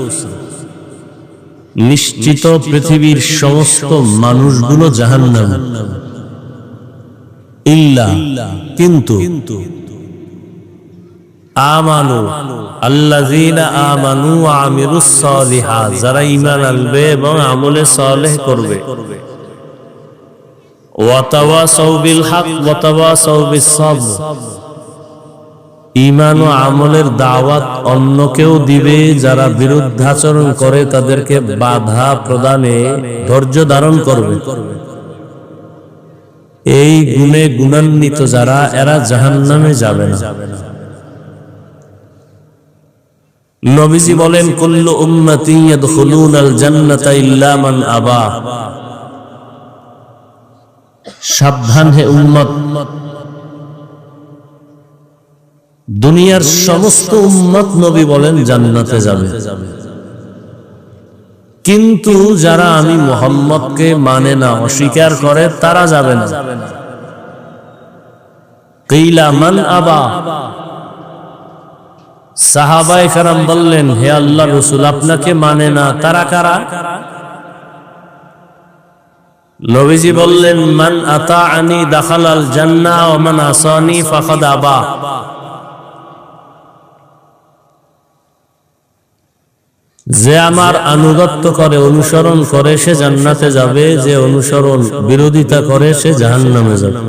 নিশ্চিত পৃথিবীর সমস্ত মানুষগুলো জাহান্নামে। ইল্লা, কিন্তু, আমানু, আল্লাযীনা আমানু ওয়া আমিলুস সালিহাত, যারা ঈমান আনবে এবং আমলে সালেহ করবে। ওয়া তাওয়াসাউ বিল হক ওয়া তাওয়াসাউ বিস সাবর, ঈমান ও আমলের দাওয়াত অন্যকেও দিবে, যারা বিরুদ্ধাচরণ করে তাদেরকে বাধা প্রদানে ধৈর্য ধারণ করবে। এই গুণে গুণান্বিত যারা, এরা জাহান্নামে যাবে না। নবীজি বলেন, কুল্লু উম্মতি ইয়াদখুলুনাল জান্নাতা ইল্লা মান আবা। সাবধান হে উম্মত, দুনিয়ার সমস্ত উম্মত নবী বলেন জান্নাতে যাবে, কিন্তু যারা আমি মুহাম্মদকে মানে না, অস্বীকার করে, তারা যাবে না। কিলা মান আবা, সাহাবায়ে কেরাম বললেন, হে আল্লাহর রাসূল, আপনাকে মানে না, তারা কারা? নবীজি বললেন, মান আতাআনি দাখালাল জান্নাহ ওয়া মান আসানি ফাকাদ আবা। যে আমার আনুগত্য করে, অনুসরণ করে, সে জান্নাতে যাবে, যে অনুসরণ বিরোধিতা করে সে জাহান্নামে যাবে।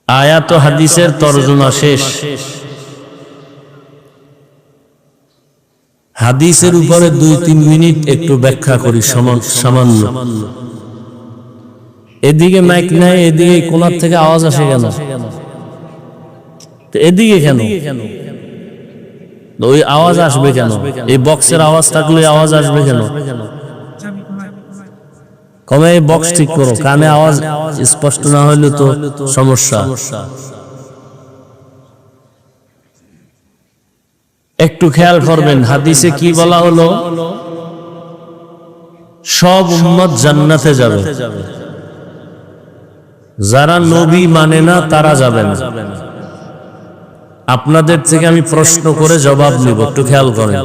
আয়াত ও হাদিসের তরজমা শেষ। হাদিসের উপরে 2-3 মিনিট একটু ব্যাখ্যা করি সামান্য। এদিকে মাইক নাই, এদিকে কোনার থেকে আওয়াজ আসে কেন? এদিকে কেন? ওই আওয়াজ আসবে কেন? এই বক্সের আওয়াজ থাকলে আওয়াজ আসবে কেন? কমে এই বক্স ঠিক করো, কানে আওয়াজ স্পষ্ট না হলে তো সমস্যা। একটু খেয়াল করবেন, হাদিসে কি বলা হলো? সব উম্মত জান্নাতে যাবে, যারা নবী মানে না তারা যাবে না। আপনাদের থেকে আমি প্রশ্ন করে জবাব নিব, একটু খেয়াল করেন।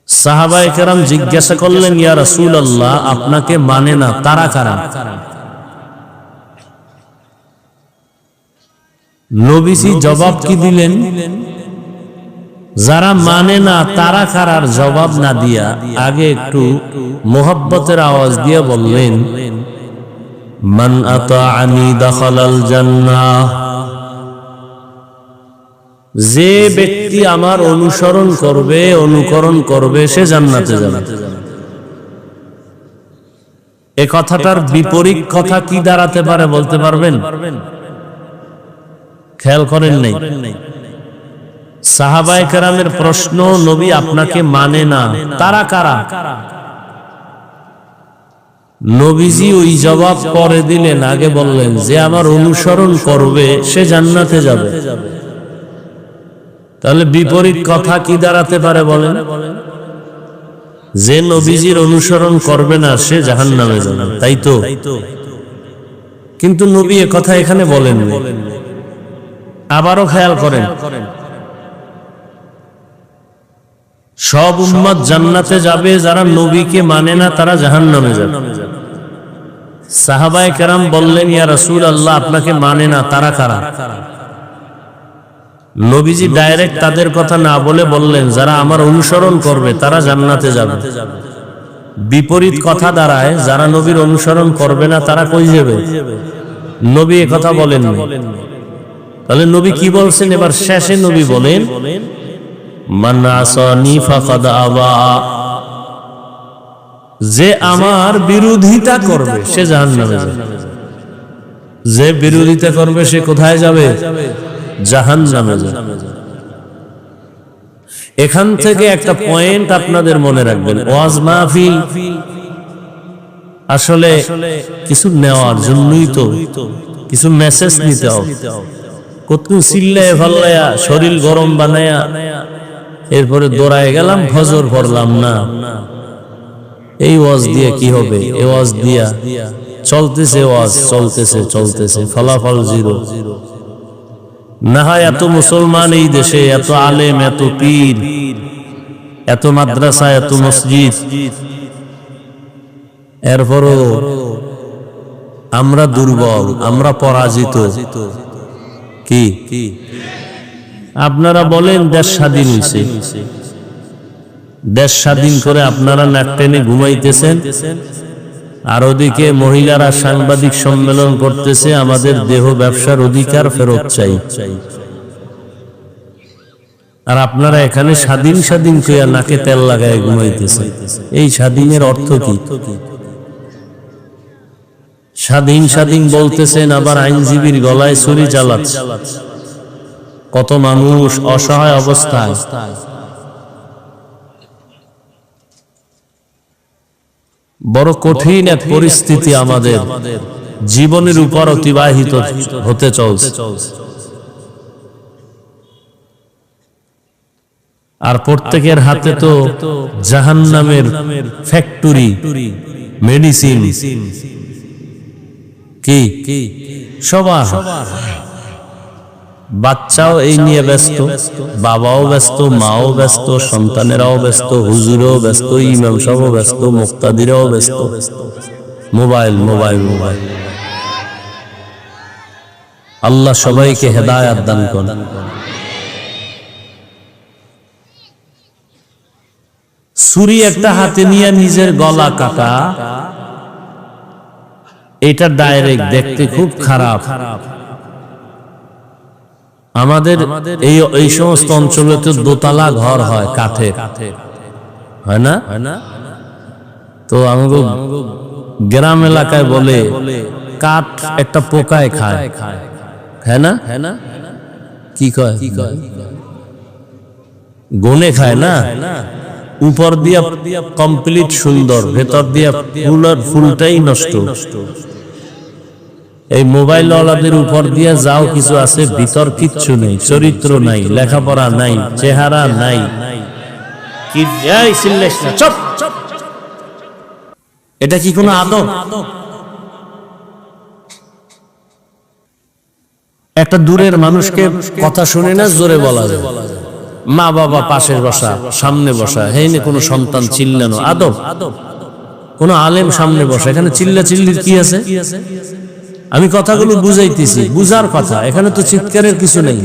সাহাবায়ে কেরাম জিজ্ঞাসা করলেন, ইয়া রাসূলুল্লাহ, আপনাকে মানে না, তারা কারা? নবীজি জবাব কি দিলেন? যারা মানে না তারা কারার জবাব না দিয়া আগে একটু মোহাব্বতের আওয়াজ দিয়ে বললেন, মান আতাআনি দাখালাল জান্নাহ, যে ব্যক্তি আমার অনুসরণ করবে, অনুকরণ করবে, সে জান্নাতে যাবে। এই কথাটার বিপরীত কথা কি দাঁড়াতে পারে বলতে পারবেন? খেয়াল করেন নাই? সাহাবায়ে কেরামের প্রশ্ন, নবী আপনাকে মানে না, তারা কারা? নবীজি ওই জবাব পরে দিলেন, আগে বললেন যে আমার অনুসরণ করবে সে জান্নাতে যাবে। তাহলে বিপরীত কথা কি দাঁড়াতে পারে বলেন? যে নবীজির অনুসরণ করবে না সে জাহান্নামে যাবে, তাই তো? কিন্তু নবী এ কথা এখানে বলেন। আবারও খেয়াল করেন, সব উম্মত জান্নাতে যাবে, যারা নবীকে মানে না তারা জাহান্নামে যাবে। সাহাবায়ে কেরাম বললেন, ইয়া রাসূলুল্লাহ, আপনাকে মানে না তারা কারা? নবীজি ডাইরেক্ট তাদের কথা না বলে বললেন, যারা আমার অনুসরণ করবে তারা জান্নাতে যাবে। বিপরীত কথা দাঁড়ায়, যারা নবীর অনুসরণ করবে না তারা কই যাবে? নবী এ কথা বলেন। তাহলে নবী কি বলছেন? এবার শেষে নবী বলেন, মান আসানি ফাকাদ আবা, যে আমার বিরোধিতা করবে সে জাহান্নামে যাবে। যে বিরোধিতা করবে সে কোথায় যাবে? জাহান্নামে যাবে। এখান থেকে একটা পয়েন্ট আপনাদের মনে রাখবেন, ওয়াজ মাহফিল আসলে কিছু নেওয়ার জন্যই তো, কিছু মেসেজ নিতে হবে। কত চিল্লায় ফাল্লায়া শরীর গরম বানায়া এরপরে দৌড়ায় গেলাম, ফজর পড়লাম না, এই ওয়াজ দিয়ে কি হবে? এই ওয়াজ দিয়া চলতেছে, ওয়াজ চলতেছে, ফলাফল জিরো। না হয় এত মুসলমান এই দেশে, এত আলেম, এত পীর, এত মাদ্রাসা, এত মসজিদ, এরপরও আমরা দুর্বল, আমরা পরাজিত। কি আপনারা বলেন দেশ স্বাধীন হয়েছে, দেশ স্বাধীন করে আপনারা নাক টেনে ঘুমাইতেছেন, আর ওদিকে মহিলারা সাংবাদিক সম্মেলন করতেছে, আমাদের দেহ ব্যবসার অধিকার ফেরত চাই। আর আপনারা এখানে স্বাধীন স্বাধীন কইয়া নাকে তেল লাগায় ঘুমাইতেছে। এই স্বাধীনের অর্থ কি? স্বাধীন স্বাধীন বলতেছেন, আবার আইনজীবীর গলায় ছুরি চালাচ্ছে। কত মানুষ অসহায় অবস্থায়। বড় কঠিন এক পরিস্থিতি আমাদের জীবনের উপর অতিবাহিত হতে চলছে। আর প্রত্যেকের হাতে তো জাহান্নামের ফ্যাক্টরি, মেডিসিন। কি সবার বাচ্চাও এই নিয়ে ব্যস্ত, বাবাও ব্যস্ত, মাও ব্যস্ত, সন্তানেরাও ব্যস্ত, হুজুরও ব্যস্ত, ইমাম সাহেবও ব্যস্ত, মুক্তাদিরাও ব্যস্ত। Mobile mobile mobile. আল্লাহ সবাইকে হেদায়েত দান করেন। ছুরি একটা হাতে নিয়ে নিজের গলা কাটা, এটা ডাইরেক্ট দেখতে খুব খারাপ। আমাদের এই সমস্ত অঞ্চলে তো দোতলা ঘর হয় কাঠের, হয় না? তো আমাকে গ্রাম এলাকায় বলে কাঠ একটা পোকায় খায়, হ্যাঁ না? কি কয়? গনে খায় না? উপর দিয়া কমপ্লিট সুন্দর, ভেতর দিয়া ফুলটাই নষ্ট। এই মোবাইল ওয়ালাদের উপর দিয়া যাও কিছু আছে, ভিতর কিচ্ছু নেই, চরিত্র নাই, লেখাপড়া নাই, চেহারা নাই। এটা কি কোনো আদব? একটা দূরের মানুষকে কথা শুনে না জোরে বলা যায়, মা বাবা পাশে বসা, সামনে বসা, হেইনে কোনো সন্তান চিল্লানো আদব। কোন আলেম সামনে বসা, এখানে চিল্লা চিল্লির কি আছে? আমি কথাগুলো বুঝাইতেছি, বুঝার কথা, এখানে তো চিৎকারের কিছু নেই।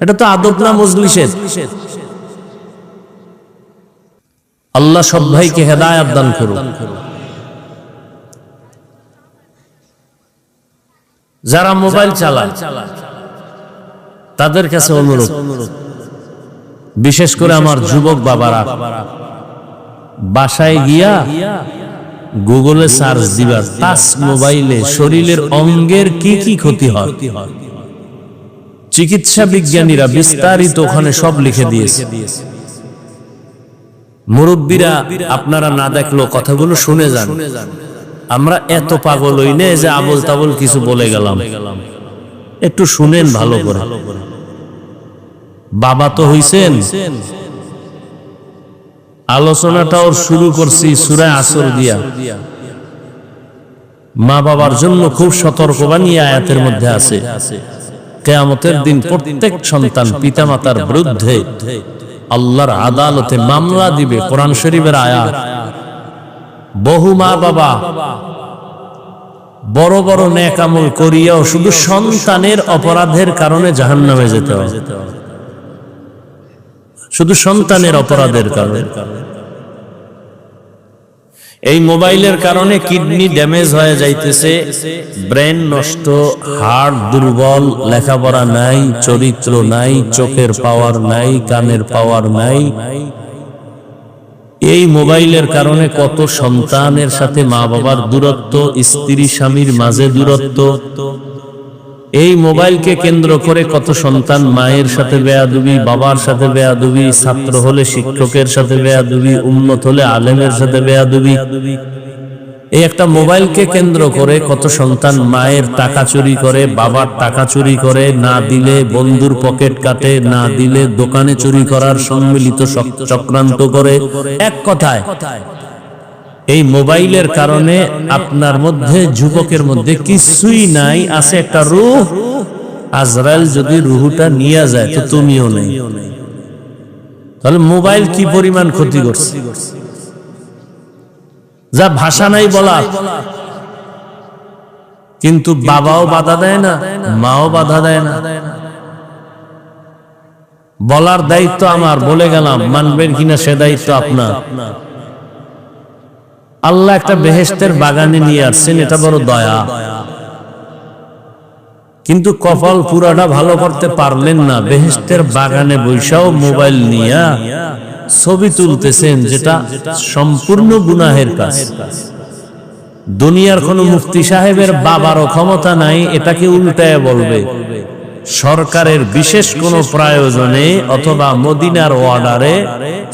এটা তো আদব না মজলিসের। আল্লাহ সব ভাইকে হেদায়েত দান করুন। যারা মোবাইল চালায় তাদের কাছে অনুরোধ, বিশেষ করে আমার যুবক বাবারা, বাসায় গিয়া গুগলে সার্চ দিবার টাচ মোবাইলে শরীরের অঙ্গের কি কি ক্ষতি হয়, চিকিৎসা বিজ্ঞানীরা বিস্তারিত ওখানে সব লিখে দিয়েছে। মুরব্বীরা আপনারা না দেখলেও কথাগুলো শুনে যান। আমরা এত পাগল হই না যে আবল তাবল কিছু বলে গেলাম, একটু শুনেন ভালো করে। বাবা তো হইছেন। আলোচনাটাও শুরু করছি সূরা আসর দিয়া। মা বাবার জন্য খুব সতর্কবাণী আয়াতের মধ্যে আছে। কিয়ামতের দিন প্রত্যেক সন্তান পিতামাতার বিরুদ্ধে আল্লাহর আদালতে মামলা দিবে। কোরআন শরীফের আয়াত। বহু মা বাবা বড় বড় নেক আমল করিয়াও শুধু সন্তানের অপরাধের কারণে জাহান্নামে যেতে হয়, শুধু সন্তানের অপরাধের কারণে। এই মোবাইলের কারণে কিডনি ড্যামেজ হয়ে যাইতেছে, ব্রেন নষ্ট, হার্ট দুর্বল, লেখাপড়া নাই, চরিত্র নাই, চোখের পাওয়ার নাই, কানের পাওয়ার নাই। এই মোবাইলের কারণে কত সন্তানের সাথে মা বাবার দূরত্ব, স্ত্রী স্বামীর মাঝে দূরত্ব। এই মোবাইলকে কেন্দ্র করে কত সন্তান মায়ের সাথে বেয়াদবি, বাবার সাথে বেয়াদবি, ছাত্র হলে শিক্ষকের সাথে বেয়াদবি, উম্মত হলে আলেমের সাথে বেয়াদবি। এই একটা মোবাইলকে কেন্দ্র করে কত সন্তান মায়ের টাকা চুরি করে, বাবার টাকা চুরি করে, না দিলে বন্ধুর পকেট কাটে, না দিলে দোকানে চুরি করার সম্মিলিত চক্রান্ত করে। এক কথায় এই মোবাইলের কারণে আপনার মধ্যে, যুবকের মধ্যে কিছুই নাই, আছে একটা রূহ। আজরাইল যদি রূহটা নিয়ে যায় তো তুমিও নেই। তাহলে মোবাইল কি পরিমাণ ক্ষতি করছে, যা ভাষা নাই বলা। কিন্তু বাবাও বাধা দেয় না, মাও বাধা দেয় না। বলার দায়িত্ব আমার, বলে গেলাম, মানবেন কিনা সে দায়িত্ব আপনার। আল্লাহ একটা বেহেশতের বাগানে নিয়ে আসছেন, এটা বড় দয়া। কিন্তু কপাল পুরাটা ভালো করতে পারলেন না। বেহেশতের বাগানে বৈশাও মোবাইল নিয়ে ছবি তুলতেছেন, যেটা সম্পূর্ণ গুনাহের কাজ। দুনিয়ার কোন মুফতি সাহেবের বাবারও ক্ষমতা নাই এটাকে উল্টায় বলবে। সরকারের বিশেষ কোন প্রয়োজনে অথবা মদিনার অর্ডারে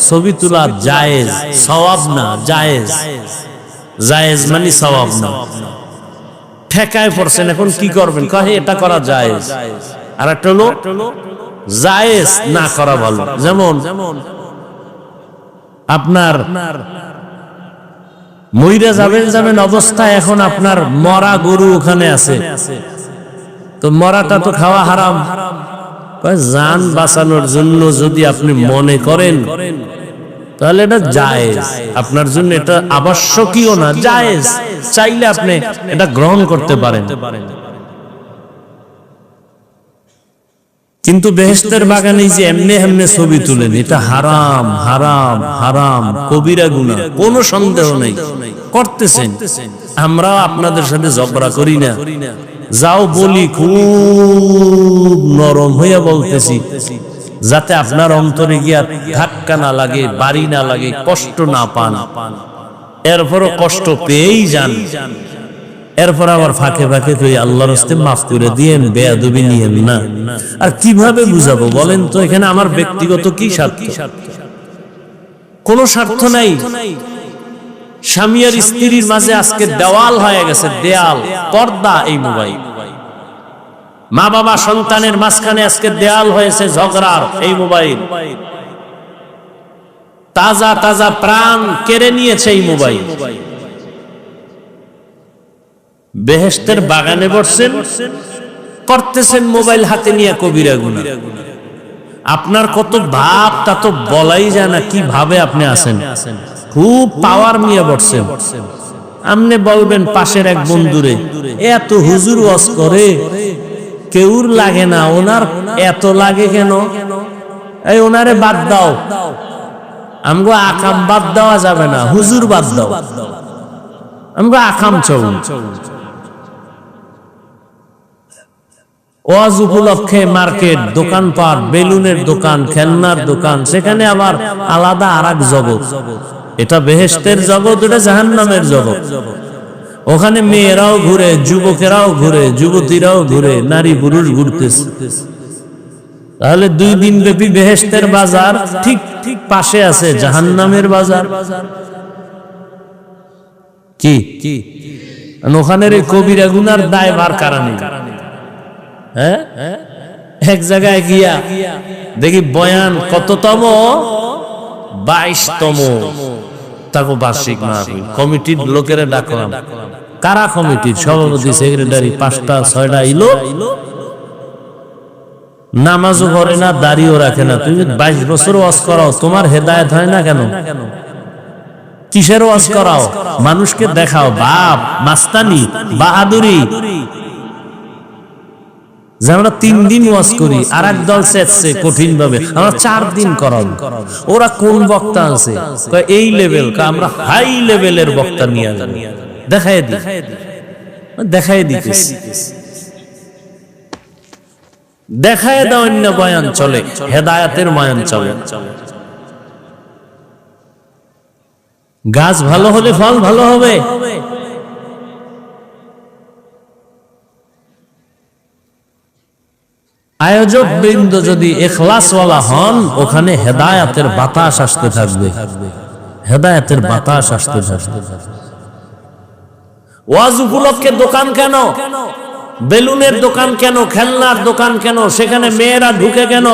ছবি তোলা জায়েজ, সওয়াব না, জায়েজ। জায়েজ মানে সওয়াব না। ঠেকায় পড়ছেন, এখন কি করবেন? কহে এটা করা জায়েজ। আর একটা হলো জায়েজ না করা ভালো। যেমন আপনার মইরা যাবেন অবস্থায় এখন আপনার মরা গরু ওখানে আছে, তো মরাটা তো খাওয়া হারাম। জান বাঁচানোর জন্য যদি আপনি মনে করেন তাহলে এটা জায়েজ, আপনার জন্য এটা আবশ্যকীয় না, জায়েজ। চাইলে আপনি এটা গ্রহণ করতে পারেন। কিন্তু বেহেশতের বাগানে যে এমনি এমনি ছবি তুলেন, এটা হারাম, হারাম, হারাম, কবিরা গুনাহ, কোনো সন্দেহ নেই। করতেছেন, আমরাও আপনাদের সাথে ঝগড়া করি না। যাও বলি, খুব নরম হইয়া বলতেছি, যাতে আপনার অন্তরে গিয়া ধাক্কা না লাগে, বাড়ি না লাগে, কষ্ট না পান। এরপরও কষ্ট পেয়েই যান। এরপর আবার ফাঁকে ফাঁকে তুই আল্লাহর রাস্তে মাফ করে দিয়েন, বেয়াদবি নিয়েন না। আর কিভাবে বুঝাবো বলেন তো? এখানে আমার ব্যক্তিগত কি স্বার্থ? কোনো স্বার্থ নাই। স্বামী আর স্ত্রীর মাঝে আজকে দেওয়াল হয়ে গেছে, দেয়াল, পর্দা, এই মোবাইল। মা বাবা সন্তানের মাঝখানে আজকে দেয়াল হয়েছে ঝগড়ার, এই মোবাইল। তাজা তাজা প্রাণ কেড়ে নিয়েছে এই মোবাইল। বেহেশতের বাগানে বসছেন, করতেছেন মোবাইল হাতে নিয়ে কবিরা গুনাহ। আপনার কত ভাব তা তো বলাই যায় না, কি ভাবে আপনি আছেন। খুব পাওয়ার নিয়ে বসছেন। আপনি বলবেন পাশের এক বন্ধুরে, এত হুজুর ওয়াজ করে, কেউর লাগে না, ওনার এত লাগে কেন? এই ওনারে বাদ দাও। আমগো আকাম বাদ দেওয়া যাবে না, হুজুর বাদ দাও। আমগো আকাম চলুন। ওয়াজ উপলক্ষে মার্কেট, দোকানপাট, বেলুনের দোকান, খেলনার দোকান, সেখানে আবার আলাদা আরেক জগৎ। এটা বেহেশতের জগৎ, এটা জাহান্নামের জগৎ। ওখানে মেয়েরাও ঘুরে, যুবকেরাও ঘুরে, যুবতীরাও ঘুরে, নারী পুরুষ ঘুরতেছে। তাহলে 2 দিন ব্যাপী বেহেশতের বাজার, ঠিক ঠিক পাশে আছে জাহান্নামের বাজার। কি ওখানের এই কবিরা গুনার দায়ভার কারণে, হ্যাঁ, এক জায়গায় গিয়া দেখি বয়ান কততম, 22তম তাকে বার্ষিক মাহফিল। কমিটির লোকেরা ডাকলাম। কারা কমিটির? সভাপতি, সেক্রেটারি, 5টা 6টা ইলো। নামাজও পড়ে না, দাড়িও রাখে না। তুমি 22 বছর ওয়াজ করাও, তোমার হেদায়েত হয় না কেন? কিসের ওয়াজ করাও? মানুষকে দেখাও বাপ, মাস্তানি, বাহাদুরি। যে আমরা 3 দিন ওয়াজ করি, আর এক দল চেয়েছে কঠিন ভাবে আমরা 4 দিন করাব। ওরা কোন বক্তা আছে? এই লেভেল। আমরা হাই লেভেলের বক্তা নিয়ে যাবো, দেখাই দিতেছি। দেখায় দাও অন্য বয়ান চলে, হেদায়েতের বয়ান চলে। গাছ ভালো হলে ফল ভালো হবে। আয়োজক বৃন্দ যদি ইখলাসওয়ালা হন, ওখানে হেদায়েতের বাতাস আসতে থাকবে, হেদায়েতের বাতাস আসতে থাকবে। ওয়াজ উপলক্ষে দোকান কেন? বেলুনের দোকান কেন? খেলনার দোকান কেন? সেখানে মেয়েরা ঢুকে কেন?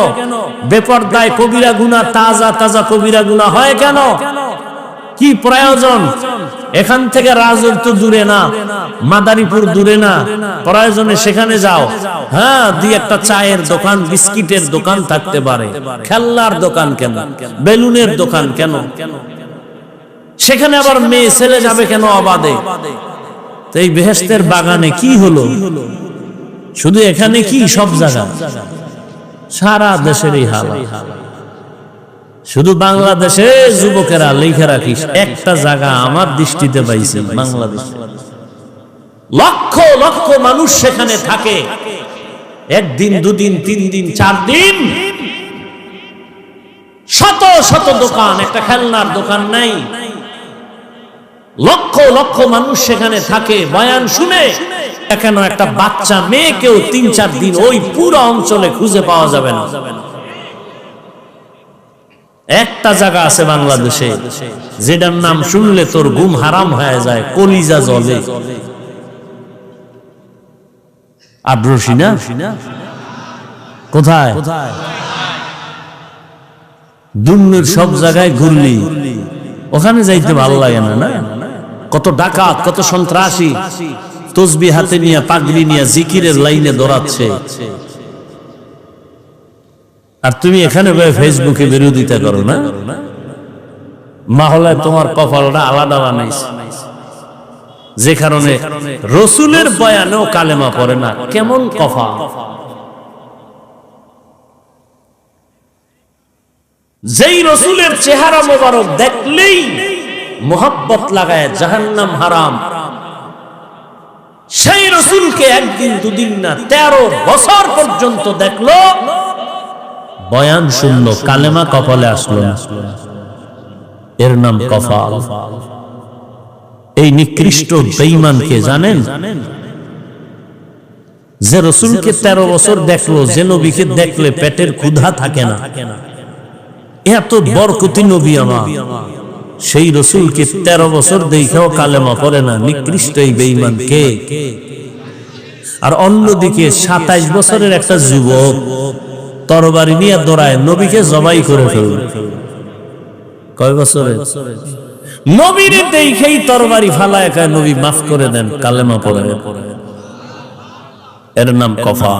বেপরদায় কবিরা গুনাহ, তাজা তাজা কবিরা গুনাহ হয় কেন? কি প্রয়োজন? এখান থেকে রাজৌর তো দূরে না, মাদারীপুর দূরে না, প্রয়োজনে সেখানে যাও। হ্যাঁ, দুই একটা চায়ের দোকান, বিস্কিটের দোকান থাকতে পারে। খেলনার দোকান কেন? বেলুনের দোকান কেন? সেখানে আবার মেয়ে ছেলে যাবে কেন অবাধে? এই বেহেশতের বাগানে কি হলো? শুধু এখানে কি, সব জায়গা, সারা দেশের এই হাল। শুধু বাংলাদেশে যুবকেরা লিখে রাখিস, একটা জায়গা আমার দৃষ্টিতে পাইছে, বাংলাদেশ লক্ষ লক্ষ মানুষ সেখানে থাকে, 1 দিন 2 দিন 3 দিন 4 দিন, শত শত দোকান, একটা খেলনার দোকান নাই। লক্ষ লক্ষ মানুষ সেখানে থাকে, বয়ান শুনে। কেন একটা বাচ্চা মেয়েকেও 3-4 দিন ওই পুরো অঞ্চলে খুঁজে পাওয়া যাবে না। একটা জায়গা আছে বাংলাদেশে যেটার নাম শুনলে তোর ঘুম হারাম হয়ে যায়, কলিজা জ্বলে। আব্রসি না? কোথায়? দুনিয়ার সব জায়গায় ঘুরলি, ওখানে যাইতে ভালো লাগে না? না, কত ডাকাত, কত সন্ত্রাসী তসবিহ হাতে নিয়ে, পাগড়ি নিয়ে জিকিরের লাইনে দৌড়াচ্ছে। আর তুমি এখানে ফেসবুকে বিরোধিতা করো না? মহলায় তোমার কপালটা আলাদা বানাইছে, যে কারণে রসুলের বয়ানেও কালেমা পড়ে না। কেমন কফা! যেই রসুলের চেহারা মোবারক দেখলেই মোহাব্বত লাগায় জাহান্নাম হারাম, সেই রসুলকে 1 দিন 2 দিন না 13 বছর পর্যন্ত দেখলো, বয়ান শুনলো, কালেমা কপালে আসলো, এর নাম কফাল। এই নিকৃষ্ট বেঈমানকে জানেন? যে রসুলকে 13 বছর দেখলো, যে নবীকে দেখলে পেটের ক্ষুধা থাকে না, এত বরকতি নবী আমার, সেই রসুলকে 13 বছর দেখেও কালেমা পড়ে না। নিকৃষ্ট এই বেঈমান কে? আর অন্যদিকে 27 বছরের একটা যুবক তরবারি নিয়ে দৌড়ায়, নবীকে জবাই করে ফেলল। কয় বছরে? নবীরে দেখেই তরবারি ফালায়, কয় নবী মাফ করে দেন, কালেমা পড়ে। এর নাম কফা।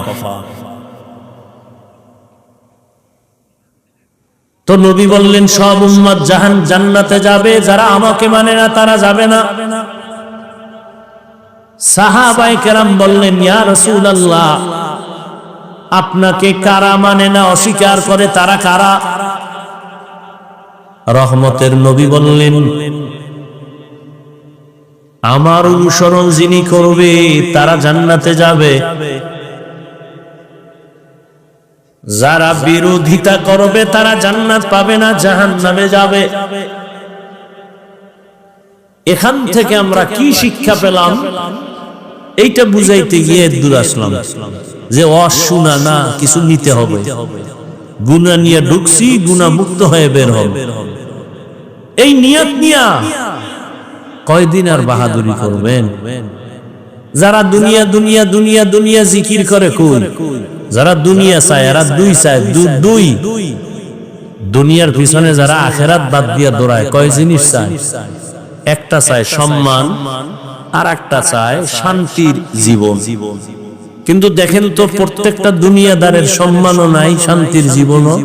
তো নবী বললেন সব উম্মত জান্নাতে যাবে, যারা আমাকে মানে না তারা যাবে না। সাহাবায়ে কেরাম বললেন ইয়া রাসূলুল্লাহ, আপনাকে কারা মানে না, অস্বীকার করে, তারা কারা? রহমতের নবী বললেন আমার অনুসরণ যিনি করবে তারা জান্নাতে যাবে, যারা বিরোধিতা করবে তারা জান্নাত পাবে না, জাহান্নামে যাবে। এখান থেকে আমরা কি শিক্ষা পেলাম? এইটা বুঝাইতে গিয়ে দূর আসলাম যে অশুনা না, কিছু নিতে হবে। গুনাহ নিয়ে ঢুকছি, গুনাহ মুক্ত হয়ে বের হবে, এই নিয়ত নিয়া কয়দিন আর বাহাদুরি করবেন? যারা দুনিয়া দুনিয়া দুনিয়া দুনিয়া জিকির করে, কই যারা দুনিয়া চায় এরা দুই চায়, দুই দুনিয়ার পিছনে যারা আখেরাত বাদ দিয়ে দৌড়ায় কয় জিনিস চায়? একটা চায় সম্মান, আর একটা চায় শান্তির জীবন। কিন্তু দেখেন তো প্রত্যেকটা দুনিয়াদারের সম্মানও নাই, শান্তির জীবনও।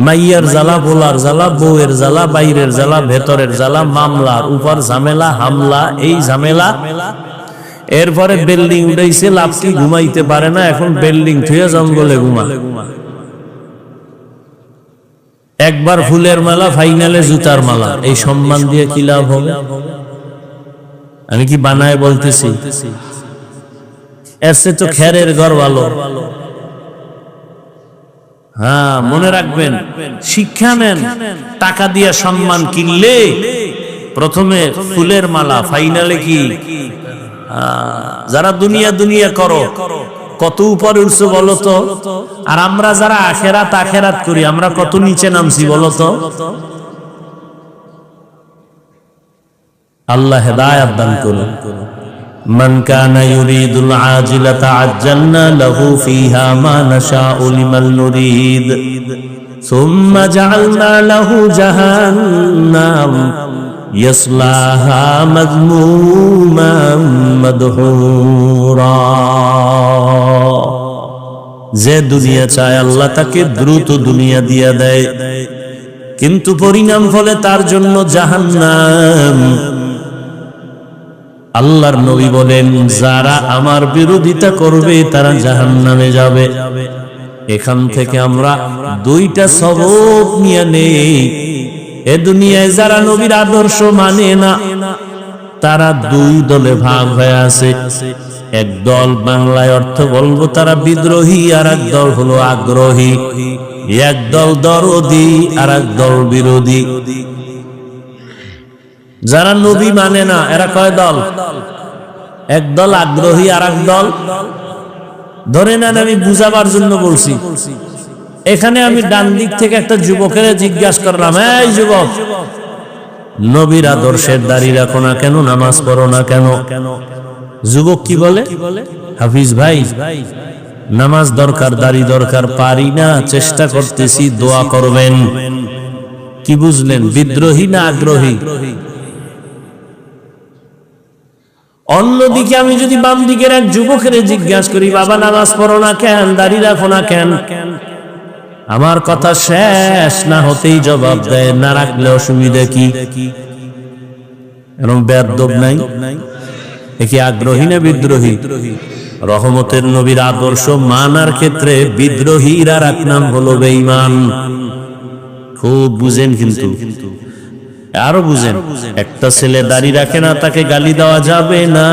মাইয়ার জ্বালা, বোলার জ্বালা, বউয়ের জ্বালা, বাইরের জ্বালা, ভেতরের জ্বালা, মামলার উপর ঝামেলা, হামলা, এই ঝামেলা। এরপরে বিল্ডিং উঠাইছে, লাভ কি? ঘুমাইতে পারে না, এখন বিল্ডিং থুয়ে জঙ্গলে ঘুমা। একবার ফুলের মালা, ফাইনালে জুতার মালা। এই সম্মান দিয়ে কি লাভ হবে? আমি কি বানায় বলতেছি? এর চেয়ে তো খেরের ঘর ভালো। হ্যাঁ, মনে রাখবেন, শিক্ষা নেন। টাকা দিয়ে সম্মান কিনলে প্রথমে ফুলের মালা, ফাইনালে কি? যারা দুনিয়া দুনিয়া করো, কত উপরে উঠছো বলো তো? আর আমরা যারা আখেরাত আখেরাত করি, আমরা কত নিচে নামছি বলো তো? আল্লাহ হেদায়েত দান করুন। মান কানা ইউরিদুল আজিলাতা আজ্জালনা লাহু ফিহা মা নাশাউ লিমান নুরিদ সুম্মা জাআলনা লাহু জাহান্নাম ইয়াসলাহা মাযমুমান মাদহুরা। যে দুনিয়া চায় আল্লাহ তাকে দ্রুত দুনিয়া দিয়া দেয়, কিন্তু পরিণাম ফলে তার জন্য জাহান্নাম। আল্লাহর নবী বলেন, যারা আমার বিরোধিতা করবে তারা জাহান্নামে যাবে। এখান থেকে আমরা দুইটা সবক নিয়ে নেই। এ দুনিয়ায় যারা নবীর আদর্শ মানে না, তারা দুই দলে ভাগ হয়ে আছে। এক দল, বাংলায় অর্থ বলবো, তারা বিদ্রোহী, আর এক দল হলো আগ্রহী। এক দল দরদি, আর এক দল বিরোধী। যারা নবী মানে না এরা কয় দল? এক দল আগ্রহী, আর এক দল। ধরে নেন, আমি বুঝাবার জন্য বলছি। এখানে আমি ডান দিক থেকে একটা যুবকের জিজ্ঞাসা করলাম, এই যুবক, নবীর আদর্শের দাড়ি রাখো না কেন, নামাজ পড়ো না কেন? যুবক কি বলে? হাফিজ ভাই, নামাজ দরকার, দাড়ি দরকার, পারি না, চেষ্টা করতেছি, দোয়া করবেন। কি বুঝলেন? বিদ্রোহী না আগ্রহী? অন্যদিকে আমি যদি বাম দিকের এক যুবকের জিজ্ঞাসা করি, বাবা নামাজ পড়ো না কেন, দাড়ি রাখো না কেন? আমার কথা শেষ না হতেই জবাব দেয়, না রাখলে অসুবিধা কি? এরকম বেয়াদব নাই? একে আগ্রহী না বিদ্রোহী? রহমতের নবীর আদর্শ মানার ক্ষেত্রে বিদ্রোহীর আর এক নাম হলো বেঈমান। খুব বুঝেন, কিন্তু আরো বুঝেন। একটা ছেলে দাড়ি রাখে না, তাকে গালি দেওয়া যাবে না।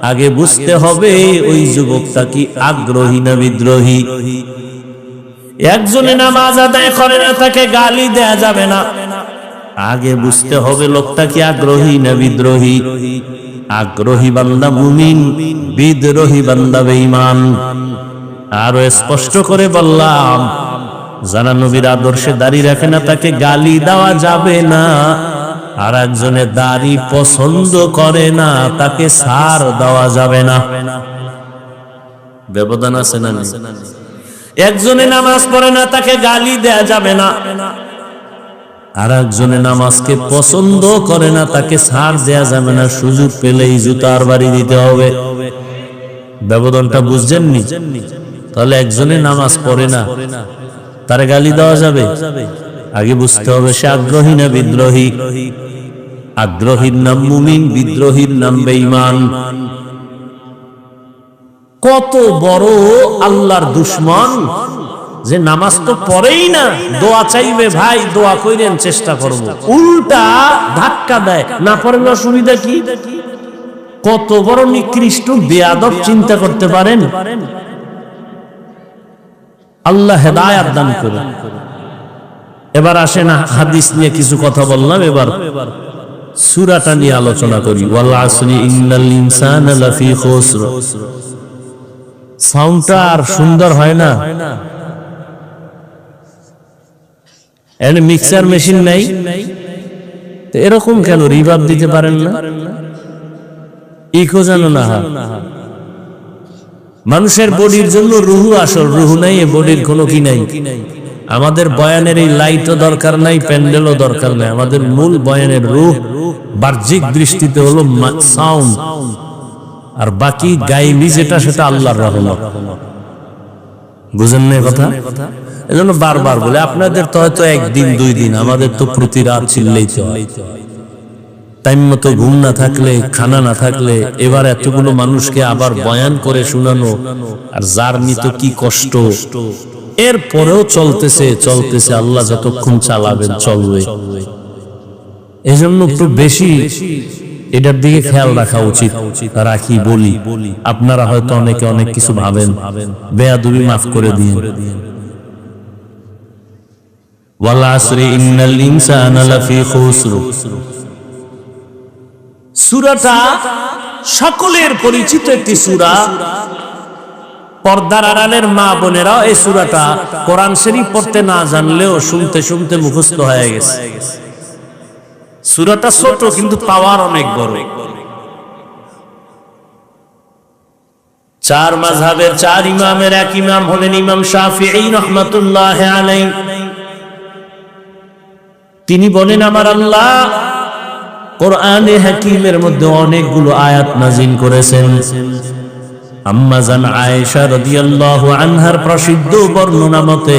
আগে বুঝতে হবে ওই যুবকটা কি আগ্রহী না বিদ্রোহী। একজনে নামাজ আদায় করে না, তাকে গালি দেয়া যাবে না। আগে বুঝতে হবে লোকটা কি আগ্রহী না বিদ্রোহী। আগ্রহী বান্দা মুমিন, বিদ্রোহী বান্দা বেঈমান। আরো স্পষ্ট করে বললাম, যারা নবীর আদর্শে দাড়ি রাখে না, তাকে গালি দেওয়া যাবে না। আর একজনে দাড়ি পছন্দ করে না, তাকে ছাড় দেওয়া যাবে না। ব্যবধান আছে না? একজনে নামাজ পড়ে না, তাকে গালি দেয়া যাবে না। আর একজনে নামাজকে পছন্দ করে না, তাকে ছাড় দেয়া যাবে না। সুযোগ পেলেই জুতার বাড়ি দিতে হবে। ব্যবধানটা বুঝছেন নি? তাহলে একজনে নামাজ পড়ে না, তারে গালি দেওয়া যাবে? আগে বুঝতে হবে সে আগ্রহী না বিদ্রোহী। আগ্রহীর নাম মুমিন, বিদ্রোহীর নাম বেঈমান। কত বড় আল্লাহর দুশমন যে নামাজ তো পড়েই না, দোয়া চাইবে, ভাই দোয়া কইরেন, চেষ্টা করব, উল্টা ধাক্কা দেয়, না পড়লে অসুবিধা কি? কত বড় নিকৃষ্ট বেয়াদব, চিন্তা করতে পারেন? আল্লাহ হেদায়েত দান করুন। এবার আসেন, হাদিস নিয়ে কিছু কথা বললাম, এবার সূরাটা নিয়ে আলোচনা করি। ওয়াল আসরি ইন্নাল ইনসানা লাফি খুসর। সাউন্ডটা আর সুন্দর হয় না? এর মিক্সার মেশিন নাই, এরকম কেন? রিভার্ব দিতে পারেন না? ইকো জানো না? মানুষের বডির জন্য রুহু আসল, রুহু নাই, এ বডির কোনো কি নাই। আমাদের বয়ানের এই লাইটও দরকার নাই, প্যান্ডেলও দরকার নাই। আমাদের মূল বয়ানের রূহ বাহ্যিক দৃষ্টিতে হলো সাউন্ড, আর বাকি গাইবি যেটা সেটা আল্লাহর রহমত। বুঝেন না কথা? এজন্য বারবার বলে, আপনাদের তো হয়তো একদিন দুই দিন, আমাদের তো প্রতি রাত চিল্লাইতে হয়। টাইম মতো ঘুম না থাকলে, খানা না থাকলে, এবার এতগুলো মানুষকে আবার বয়ান করে শোনানো, আর জার্নি তো কি কষ্ট। এরপরেও চলতেছে চলতেছে, আল্লাহ যতক্ষণ চালাবেন চলবে। এজন্য একটু বেশি এটার দিকে খেয়াল রাখা উচিত, রাখি বলি। আপনারা হয়তো অনেকে অনেক কিছু ভাবেন, বেয়াদবি মাফ করে দিন। ওয়াল আসরি ইন্নাল ইনসানা লাফি খুসর। সূরাটা সকলের পরিচিত একটি সূরা। পর্দার আড়ালের মা বোনেরা এই সূরাটা কোরআন শরীফ পড়তে না জানলেও শুনতে শুনতে মুখস্থ হয়ে গেছে। সূরাটা ছোট কিন্তু পাওয়ার অনেক বড়। চার মাযহাবের চার ইমামের এক ইমাম হলেন ইমাম শাফিঈ রাহমাতুল্লাহ আলাইহি। তিনি বলেন, আমার আল্লাহ কোরআনে হাকিমের মধ্যে অনেকগুলো আয়াত নাযিল করেছেন। আম্মা জান আয়েশা রাদিয়াল্লাহু আনহার প্রসিদ্ধ বর্ণনা মতে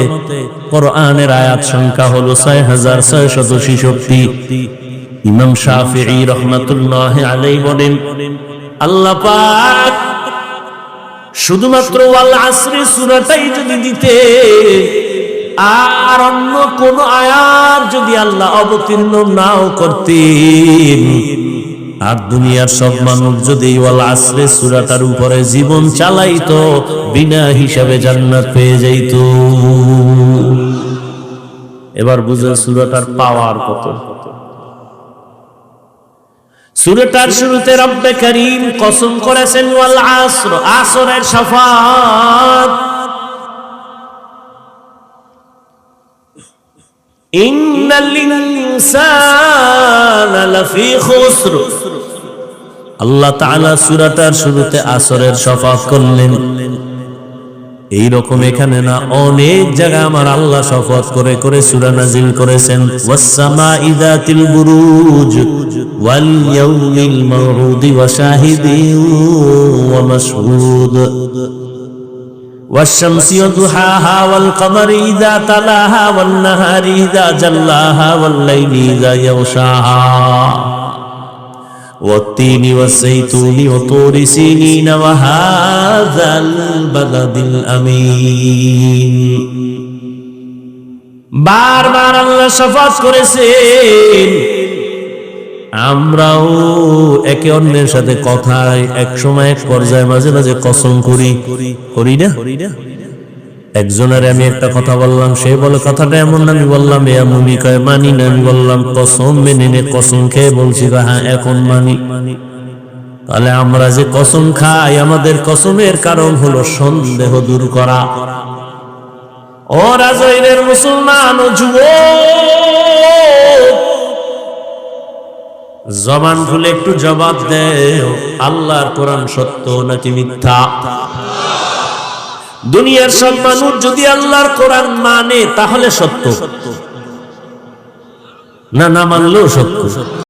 কোরআনের আয়াত সংখ্যা হলো 6666। ইমাম শাফিঈ রাহমাতুল্লাহ আলাইহি বলেন, আল্লাহ পাক শুধুমাত্র ওয়াল আসরি সূরাটাই যদি দিতে, আর অন্য কোন আয়াত যদি আল্লাহ অবতীর্ণ নাও করতেন, আর দুনিয়ার সব মানুষ যদি ওয়াল আসরি সূরাটার উপরে জীবন চালাইতো, বিনা হিসাবে জান্নাত পেয়ে যাইত। এবার বুঝেন সূরাটার পাওয়ার কত। সূরাটার শুরুতে রব্বে কারীম কসম করেছেন ওয়াল আসর, আসরের শফাত। ইন্নাল ইনসানা লাফি খুসর। আল্লাহ তাআলা সূরাটার শুরুতে আসরের শফাত করলেন। এই রকম এখানে না, অনেক জায়গায় আমার আল্লাহ শপথ করে করে সূরা নাযিল করেছেন। ওয়াস সামাঈ যাতিল বুরুজ ওয়াল ইয়াউমিল মাউউদ ওয়া শাহিদিন ওয়া মাশহুদ ওয়াশ শামসি ওয়া দুহাহা ওয়াল কমারি ইযা তালাহা ওয়ান নাহারি ইযা জাল্লাহা ওয়াল লাইলি ইযা ইয়াগশাহা والتين والزيتون وطور سينين وهذا البلد الأمين। বারবার আল্লাহ শপথ করেছেন। আমরাও একে অন্যের সাথে কথায় এক সময় এক পর্যায়ে মাঝে মাঝে কসম করি না। একজনের আমি একটা কথা বললাম, সে বলে কথাটা এমন না, আমি বললাম এমনই কয়, মানি না। আমি বললাম কসম মেনে নে, কসম খেয়ে বলছি হ্যাঁ এখন মানি। তাহলে আমরা যে কসম খাই, আমাদের কসমের কারণ হলো সন্দেহ দূর করা। ও রাজৈরের মুসলমান ও যুবক, জবান খুলে একটু জবাব দেও, আল্লাহর কোরআন সত্য নাকি মিথ্যা? দুনিয়ার সব মানুষ যদি আল্লাহর কোরআন মানে তাহলে সত্য, না মানলেও সত্য।